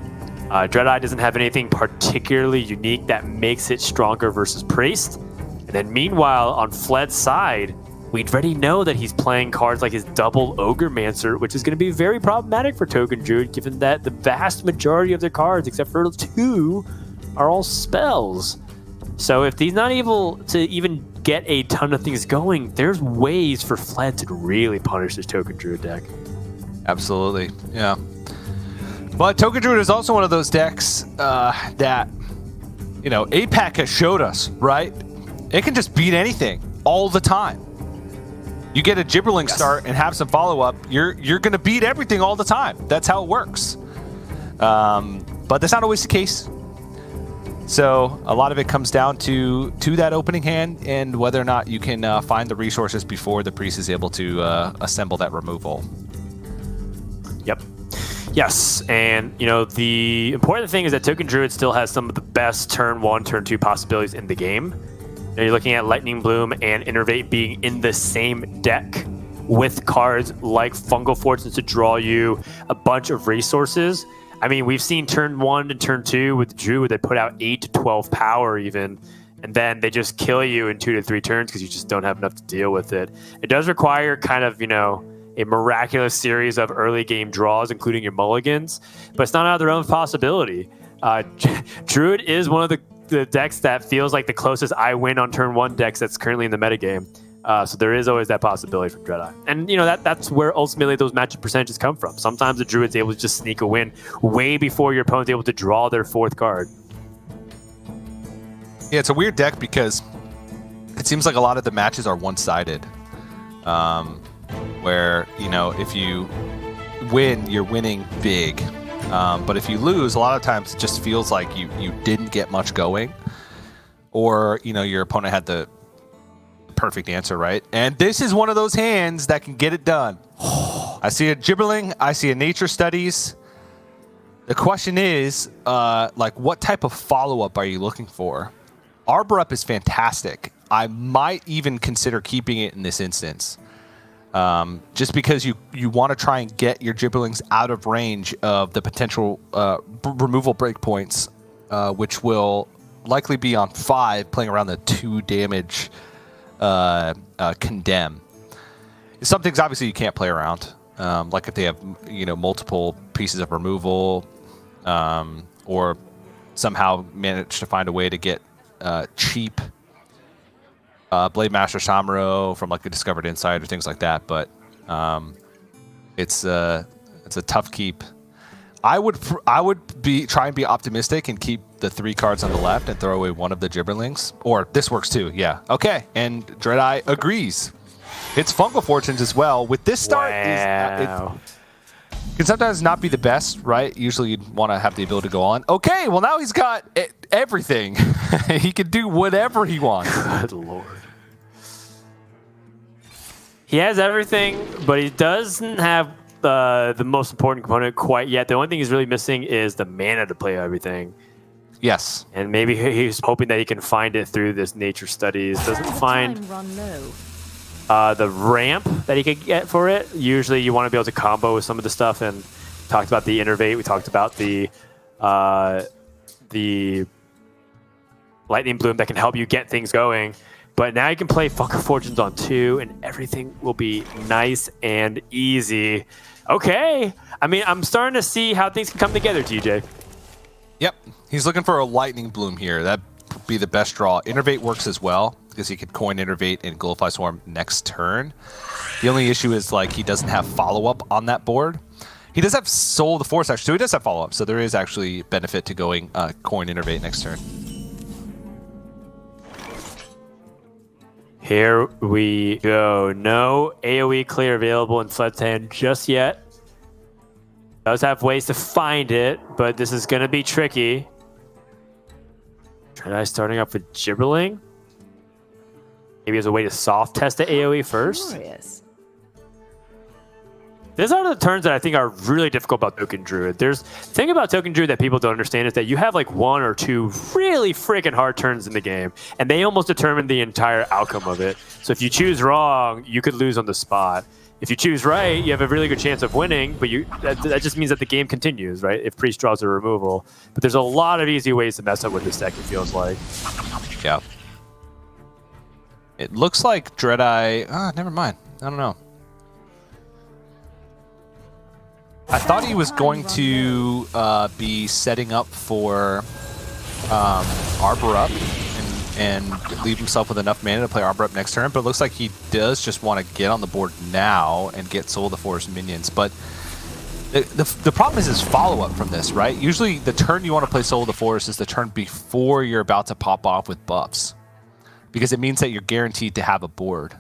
A: DreadEye doesn't have anything particularly unique that makes it stronger versus Priest. And then meanwhile, on Fled's side, we already know that he's playing cards like his double Ogremancer, which is going to be very problematic for Token Druid, given that the vast majority of their cards, except for 2, are all spells. So if he's not able to even get a ton of things going, there's ways for Fled to really punish this Token Druid deck.
B: Absolutely, yeah. But Token Druid is also one of those decks that, APAC has showed us, right? It can just beat anything all the time. You get a Gibberling start and have some follow-up, you're going to beat everything all the time. That's how it works. But that's not always the case. So a lot of it comes down to that opening hand and whether or not you can find the resources before the Priest is able to assemble that removal.
A: Yep. Yes, and the important thing is that Token Druid still has some of the best turn 1, turn 2 possibilities in the game. You're looking at Lightning Bloom and Innervate being in the same deck with cards like Fungal Fortunes to draw you a bunch of resources. I mean, we've seen turn 1 and turn 2 with Druid that put out 8 to 12 power even, and then they just kill you in 2 to 3 turns because you just don't have enough to deal with it. It does require kind of, a miraculous series of early game draws, including your mulligans, but it's not out of their own possibility. Druid is one of the decks that feels like the closest I win on turn 1 decks that's currently in the metagame. So there is always that possibility for DreadEye. And, that's where ultimately those matchup percentages come from. Sometimes the Druid's able to just sneak a win way before your opponent's able to draw their 4th card.
B: Yeah, it's a weird deck because it seems like a lot of the matches are one-sided. Where, if you win, you're winning big. But if you lose, a lot of times it just feels like you didn't get much going. Or, your opponent had the perfect answer, right? And this is one of those hands that can get it done. I see a Gibberling. I see a Nature Studies. The question is, like, what type of follow-up are you looking for? Arbor Up is fantastic. I might even consider keeping it in this instance. Just because you want to try and get your Gibberlings out of range of the potential removal breakpoints, which will likely be on 5, playing around the 2 damage condemn. Some things obviously you can't play around, like if they have multiple pieces of removal, or somehow manage to find a way to get cheap Blade Master Samuro from like a Discovered Insight or things like that. But it's a tough keep. I would try and be optimistic and keep the 3 cards on the left and throw away one of the Gibberlings. Or this works too, yeah. Okay, and DreadEye agrees. It's Fungal Fortunes as well. With this start,
A: wow.
B: It can sometimes not be the best, right? Usually you'd want to have the ability to go on. Okay, well now he's got everything. He can do whatever he wants.
A: Good lord. He has everything, but he doesn't have the most important component quite yet. The only thing he's really missing is the mana to play everything.
B: Yes.
A: And maybe he's hoping that he can find it through this nature studies. Doesn't find the ramp that he could get for it. Usually you want to be able to combo with some of the stuff, and we talked about the Innervate. We talked about the Lightning Bloom that can help you get things going. But now you can play Fungal Fortunes on 2, and everything will be nice and easy. Okay. I mean, I'm starting to see how things can come together, TJ.
B: Yep. He's looking for a Lightning Bloom here. That'd be the best draw. Innervate works as well, because he could coin Innervate and Glowfly Swarm next turn. The only issue is, like, he doesn't have follow-up on that board. He does have Soul of the Forest, actually, so he does have follow-up. So there is actually benefit to going coin Innervate next turn.
A: Here we go. No AoE clear available in Fled's hand just yet. Does have ways to find it, but this is going to be tricky. DreadEye starting up with Gibberling. Maybe as a way to soft test the AoE first.
E: Glorious.
A: These are the turns that I think are really difficult about Token Druid. The thing about Token Druid that people don't understand is that you have like 1 or 2 really freaking hard turns in the game, and they almost determine the entire outcome of it. So if you choose wrong, you could lose on the spot. If you choose right, you have a really good chance of winning, but that just means that the game continues, right? If Priest draws a removal. But there's a lot of easy ways to mess up with this deck, it feels like.
B: Yeah. It looks like DreadEye... never mind. I don't know. I thought he was going to be setting up for Arbor Up and leave himself with enough mana to play Arbor Up next turn, but it looks like he does just want to get on the board now and get Soul of the Forest minions. But the problem is his follow-up from this, right? Usually the turn you want to play Soul of the Forest is the turn before you're about to pop off with buffs, because it means that you're guaranteed to have a board.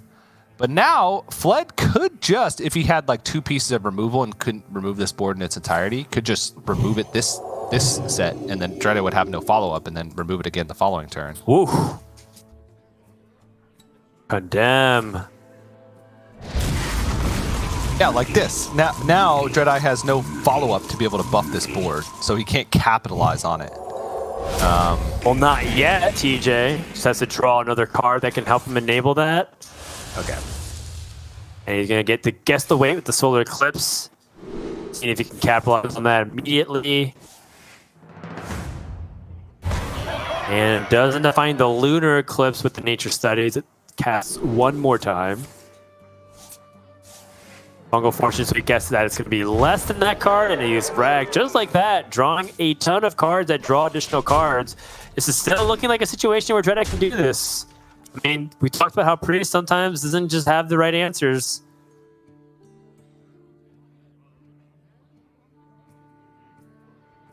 B: But now, Fled could just, if he had like 2 pieces of removal and couldn't remove this board in its entirety, could just remove it this set, and then DreadEye would have no follow-up, and then remove it again the following turn.
A: Woo. Condemn.
B: Yeah, like this. Now DreadEye has no follow-up to be able to buff this board, so he can't capitalize on it.
A: Well, not yet, TJ. Just has to draw another card that can help him enable that. Okay. And he's going to get to guess the weight with the Solar Eclipse. See if he can capitalize on that immediately. And doesn't find the Lunar Eclipse with the Nature Studies. It casts 1 more time. Fungal Fortune, so he guesses that it's going to be less than that card, and he uses Rag just like that, drawing a ton of cards that draw additional cards. This is still looking like a situation where DreadEye can do this. I mean, we talked about how Priest sometimes doesn't just have the right answers.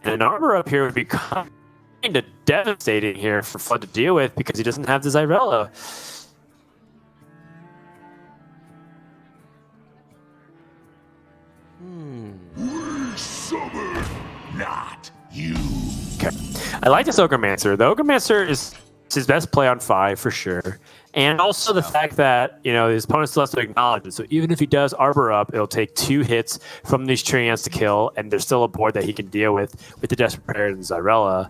A: And an Arbor Up here would be kind of devastating here for Flood to deal with because he doesn't have the Zyrella.
C: Summer, not you.
A: Okay. I like this Ogremancer. The Ogremancer is It's his best play on 5 for sure. And also the fact that, his opponent still has to acknowledge it. So even if he does Arbor up, it'll take 2 hits from these Treants to kill, and there's still a board that he can deal with the Desperate Predator and Zyrella.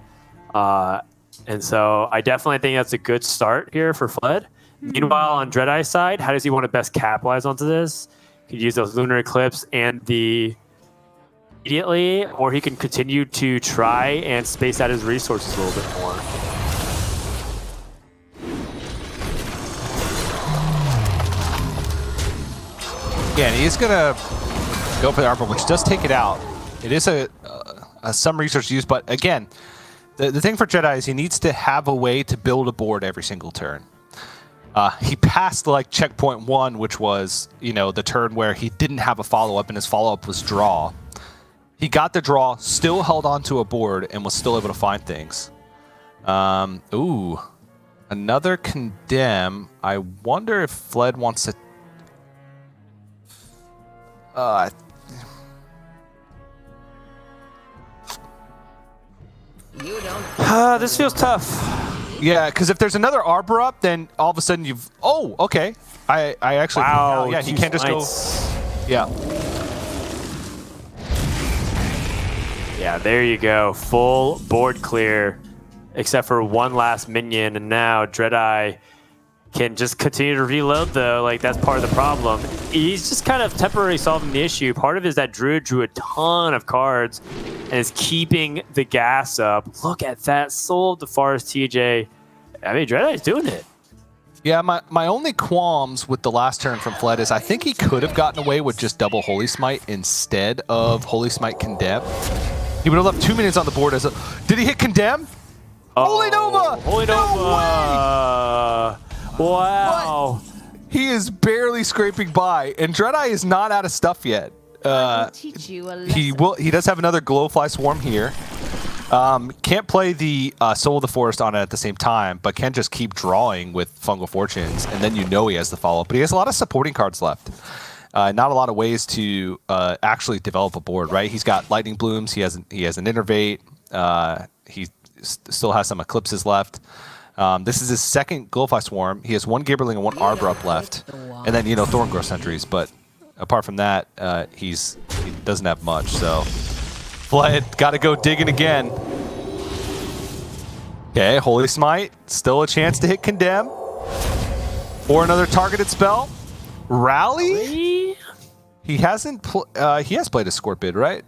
A: And so I definitely think that's a good start here for Fled. Meanwhile, on DreadEye's side, how does he want to best capitalize onto this? He could use those Lunar Eclipse and the immediately, or he can continue to try and space out his resources a little bit more.
B: Yeah, and he's gonna go for the Arbor, which does take it out. It is some resource use, but again, the thing for DreadEye is he needs to have a way to build a board every single turn. He passed like checkpoint 1, which was the turn where he didn't have a follow-up, and his follow-up was draw. He got the draw, still held on to a board, and was still able to find things. Ooh, another Condemn. I wonder if Fled wants to.
A: This feels tough.
B: Yeah, because if there's another Arbor up, then all of a sudden you've. Oh, okay. I actually.
A: Wow.
B: Yeah, he can't just go. Yeah.
A: Yeah, there you go. Full board clear, except for one last minion, and now DreadEye can just continue to reload, though. Like, that's part of the problem. He's just kind of temporarily solving the issue. Part of it is that Druid drew a ton of cards and is keeping the gas up. Look at that. Soul of the Forest, TJ. I mean, DreadEye's doing it.
B: Yeah, my only qualms with the last turn from Fled is I think he could have gotten away with just double Holy Smite instead of Holy Smite Condemn. He would have left 2 minutes on the board as a... Did he hit Condemn? Holy Nova!
A: Holy Nova!
B: No way!
A: Wow.
B: But he is barely scraping by, and DreadEye is not out of stuff yet. He does have another Glowfly Swarm here. Can't play the Soul of the Forest on it at the same time, but can just keep drawing with Fungal Fortunes, and then he has the follow-up. But he has a lot of supporting cards left. Not a lot of ways to actually develop a board, right? He's got Lightning Blooms. He has an Innervate. He still has some Eclipses left. This is his second Glowfly Swarm. He has 1 Gibberling and 1 Arbor up left, and then Thorngrowth Sentries. But apart from that, he doesn't have much. So Fled got to go digging again. Okay, Holy Smite, still a chance to hit Condemn or another targeted spell. Rally? He hasn't. He has played a Scorpid, right?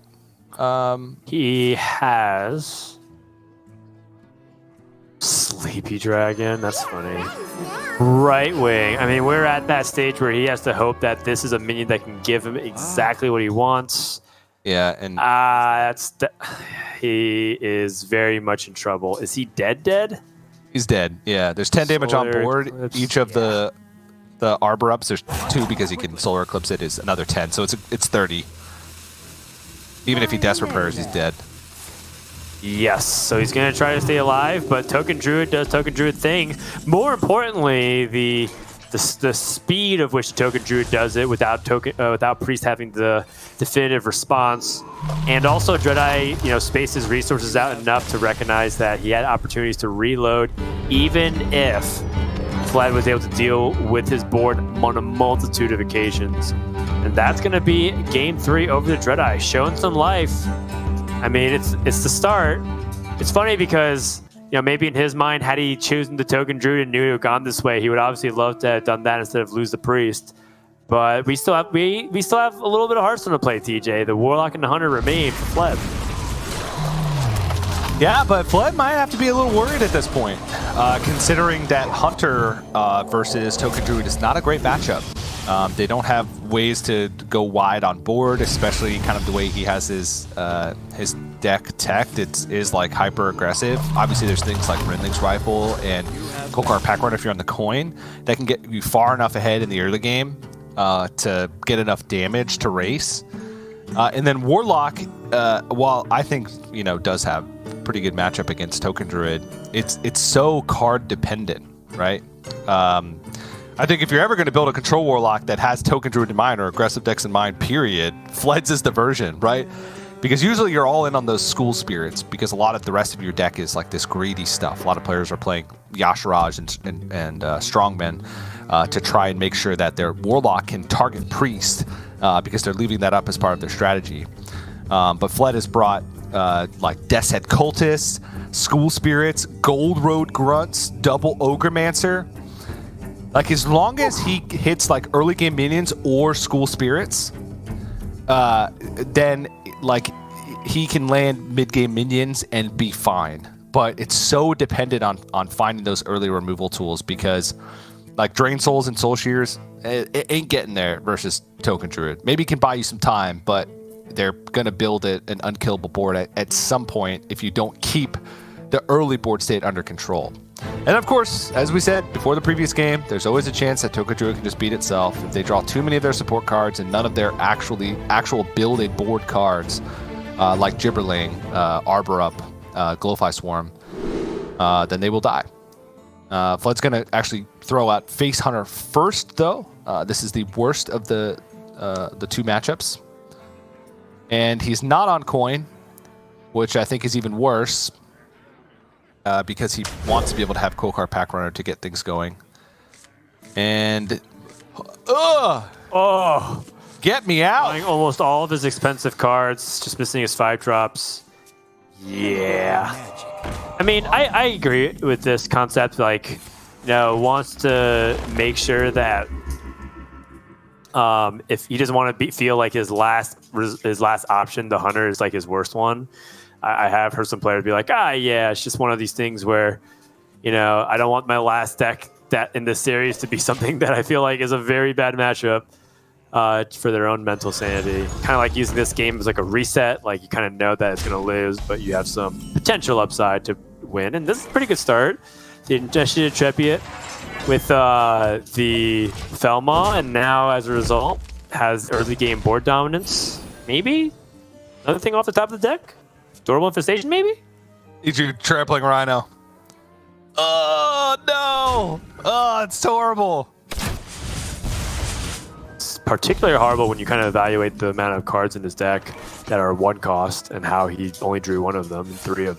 A: He has. Sleepy Dragon. That's funny. Right wing. I mean, we're at that stage where he has to hope that this is a minion that can give him exactly what he wants.
B: Yeah, and
A: he is very much in trouble. Is he dead?
B: He's dead. Yeah, there's 10 damage on board.
A: Eclipse,
B: Each of the Arbor ups, there's 2 because he can Solar Eclipse it, is another 10. So it's 30. Even if he Desperate Prayers, he's dead.
A: Yes, so he's going to try to stay alive, but Token Druid does Token Druid thing. More importantly, the speed of which Token Druid does it without Priest having the definitive response, and also DreadEye, spaces resources out enough to recognize that he had opportunities to reload, even if Fled was able to deal with his board on a multitude of occasions. And that's going to be Game 3 over the DreadEye, showing some life. I mean, it's the start. It's funny because, maybe in his mind, had he chosen the Token Druid and knew it would have gone this way, he would obviously love to have done that instead of lose the Priest. But we still have a little bit of Hearthstone to play, TJ. The Warlock and the Hunter remain for Fled.
B: Yeah, but Fled might have to be a little worried at this point, considering that Hunter versus Token Druid is not a great matchup. They don't have ways to go wide on board, especially kind of the way he has his deck teched. It is like hyper aggressive. Obviously, there's things like Rendling's Rifle and Kokar Pack Runner if you're on the coin that can get you far enough ahead in the early game to get enough damage to race. And then Warlock, while I think does have pretty good matchup against Token Druid, it's so card dependent, right? I think if you're ever going to build a control Warlock that has Token Druid in mind or aggressive decks in mind, period, Fled's is the version, right? Because usually you're all in on those school spirits because a lot of the rest of your deck is like this greedy stuff. A lot of players are playing Yashiraj and Strongmen to try and make sure that their Warlock can target Priest because they're leaving that up as part of their strategy. But Fled has brought like Death's Head Cultists, School Spirits, Gold Road Grunts, Double Ogremancer. Like as long as he hits like early game minions or School Spirits, then like he can land mid game minions and be fine. But it's so dependent on finding those early removal tools because like Drain Souls and Soul Shears, it ain't getting there versus Token Druid. Maybe it can buy you some time, but they're going to build an unkillable board at some point if you don't keep the early board state under control. And of course, as we said before the previous game, there's always a chance that Token Druid can just beat itself if they draw too many of their support cards and none of their actual builded board cards, like Gibberling, Arbor Up, Glowfly Swarm, then they will die. Flood's going to actually throw out Face Hunter first, though. This is the worst of the two matchups. And he's not on coin, which I think is even worse. Because he wants to be able to have Kokar Pack Runner to get things going. And... Get me out!
A: Buying almost all of his expensive cards, just missing his 5-drops. Yeah. I mean, I agree with this concept. Like, you know, wants to make sure that if he doesn't want to feel like his last option, the Hunter, is like his worst one. I have heard some players be like, yeah, it's just one of these things where, you know, I don't want my last deck that in this series to be something that I feel like is a very bad matchup for their own mental sanity. Kind of like using this game as like a reset. Like you kind of know that it's going to lose, but you have some potential upside to win. And this is a pretty good start. They ingested Trepiat with the Felmaw, and now as a result has early game board dominance. Maybe another thing off the top of the deck. Durable Infestation, maybe?
B: Did you trampling Rhino? Oh, no! Oh, it's horrible.
A: It's particularly horrible when you kind of evaluate the amount of cards in his deck that are 1 cost and how he only drew 1 of them in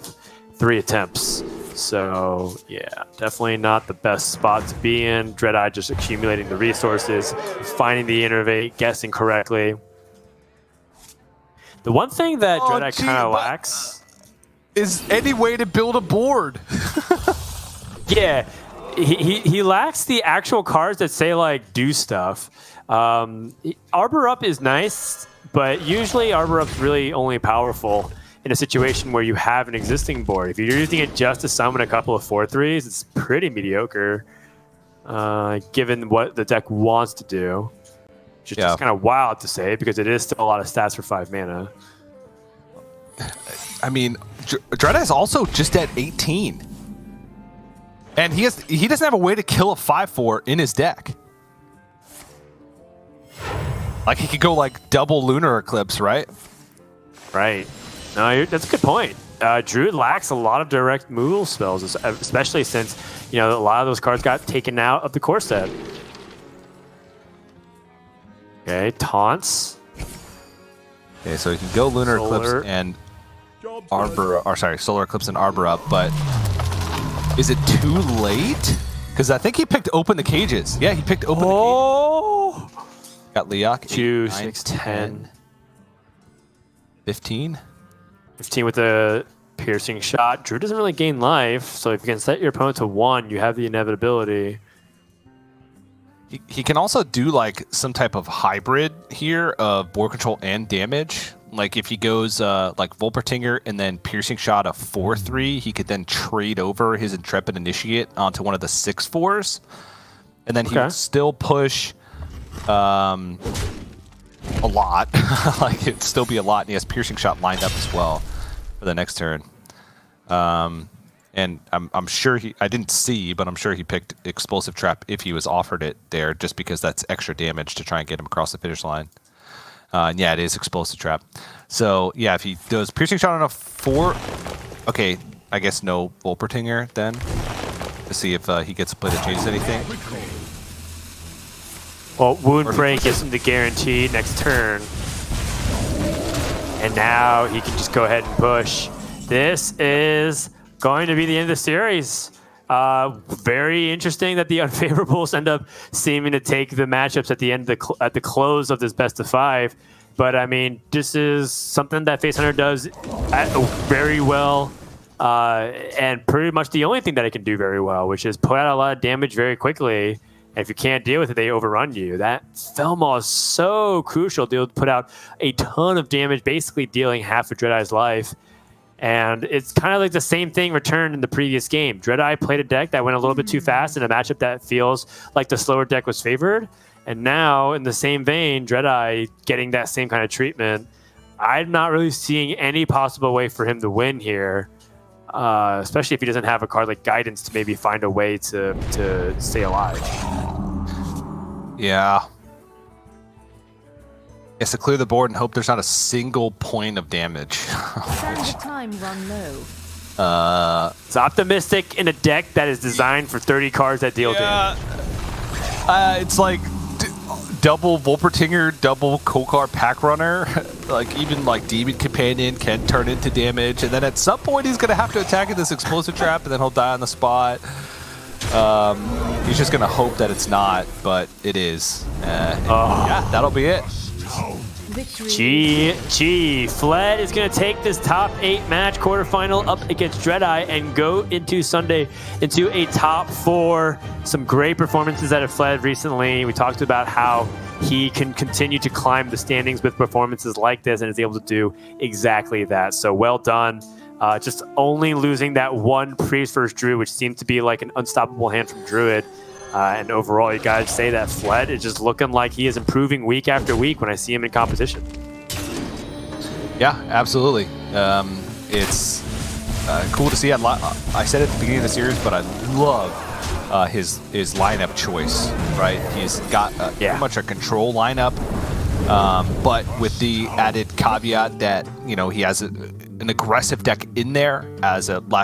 A: 3 attempts. So, yeah, definitely not the best spot to be in. DreadEye just accumulating the resources, finding the innervate, guessing correctly. The one thing that DreadEye kind of lacks
B: is any way to build a board.
A: Yeah, he lacks the actual cards that say like do stuff. Arbor Up is nice, but usually Arbor Up's really only powerful in a situation where you have an existing board. If you're using it just to summon a couple of 4/3s, it's pretty mediocre, given what the deck wants to do. Which is just kind of wild to say because it is still a lot of stats for 5 mana.
B: I mean, DreadEye is also just at 18. And he doesn't have a way to kill a 5/4 in his deck. Like he could go like double Lunar Eclipse, right?
A: Right. No, that's a good point. Druid lacks a lot of direct removal spells, especially since, you know, a lot of those cards got taken out of the core set. Okay, taunts.
B: Okay, so he can go Lunar Eclipse and Solar Eclipse and Arbor Up, but is it too late? Because I think he picked Open the Cages. Yeah, he picked Open the Cages. Got Leok.
A: 2, 6, 10.
B: 15?
A: 15 with the piercing shot. Drew doesn't really gain life, so if you can set your opponent to 1, you have the inevitability.
B: He can also do like some type of hybrid here of board control and damage. Like if he goes like Volpertinger and then piercing shot a 4/3, he could then trade over his Intrepid Initiate onto one of the 6/4s, and then he would still push a lot. Like it'd still be a lot, and he has piercing shot lined up as well for the next turn. And I'm sure I didn't see, but I'm sure he picked Explosive Trap if he was offered it there, just because that's extra damage to try and get him across the finish line. And yeah, it is Explosive Trap. So yeah, if he does Piercing Shot on a 4, okay, I guess no Volpertinger then, to see if he gets a play that changes anything.
A: Well, Wound Break gives him the guarantee next turn. and now he can just go ahead and push. This is going to be the end of the series. Very interesting that the unfavorables end up seeming to take the matchups at the end of at the close of this best of 5. But I mean, this is something that Face Hunter does very well, and pretty much the only thing that it can do very well, which is put out a lot of damage very quickly. And if you can't deal with it, they overrun you. That Felmaw is so crucial to put out a ton of damage, basically dealing half of DreadEye's life. And it's kind of like the same thing returned in the previous game. DreadEye played a deck that went a little bit too fast in a matchup that feels like the slower deck was favored. And now, in the same vein, DreadEye getting that same kind of treatment. I'm not really seeing any possible way for him to win here, especially if he doesn't have a card like Guidance to maybe find a way to stay alive.
B: Yeah. Yes, to clear the board and hope there's not a single point of damage.
D: Standard time run low.
A: It's optimistic in a deck that is designed for 30 cards that deal damage.
B: It's like double Volpertinger, double Kokar Pack Runner. Like even like Demon Companion can turn into damage, and then at some point he's gonna have to attack in this explosive trap, and then he'll die on the spot. He's just gonna hope that it's not, but it is. Yeah, that'll be it.
A: GG. Fled is going to take this top 8 match quarterfinal up against DreadEye and go into Sunday into a top 4. Some great performances out of Fled recently. We talked about how he can continue to climb the standings with performances like this and is able to do exactly that. So well done. Just only losing that one Priest versus Druid, which seemed to be like an unstoppable hand from Druid. And overall, you gotta say that Fled is just looking like he is improving week after week when I see him in competition.
B: Yeah, absolutely. It's cool to see. I said at the beginning of the series, but I love his lineup choice. Right, he's got pretty much a control lineup, but with the added caveat that he has an aggressive deck in there as a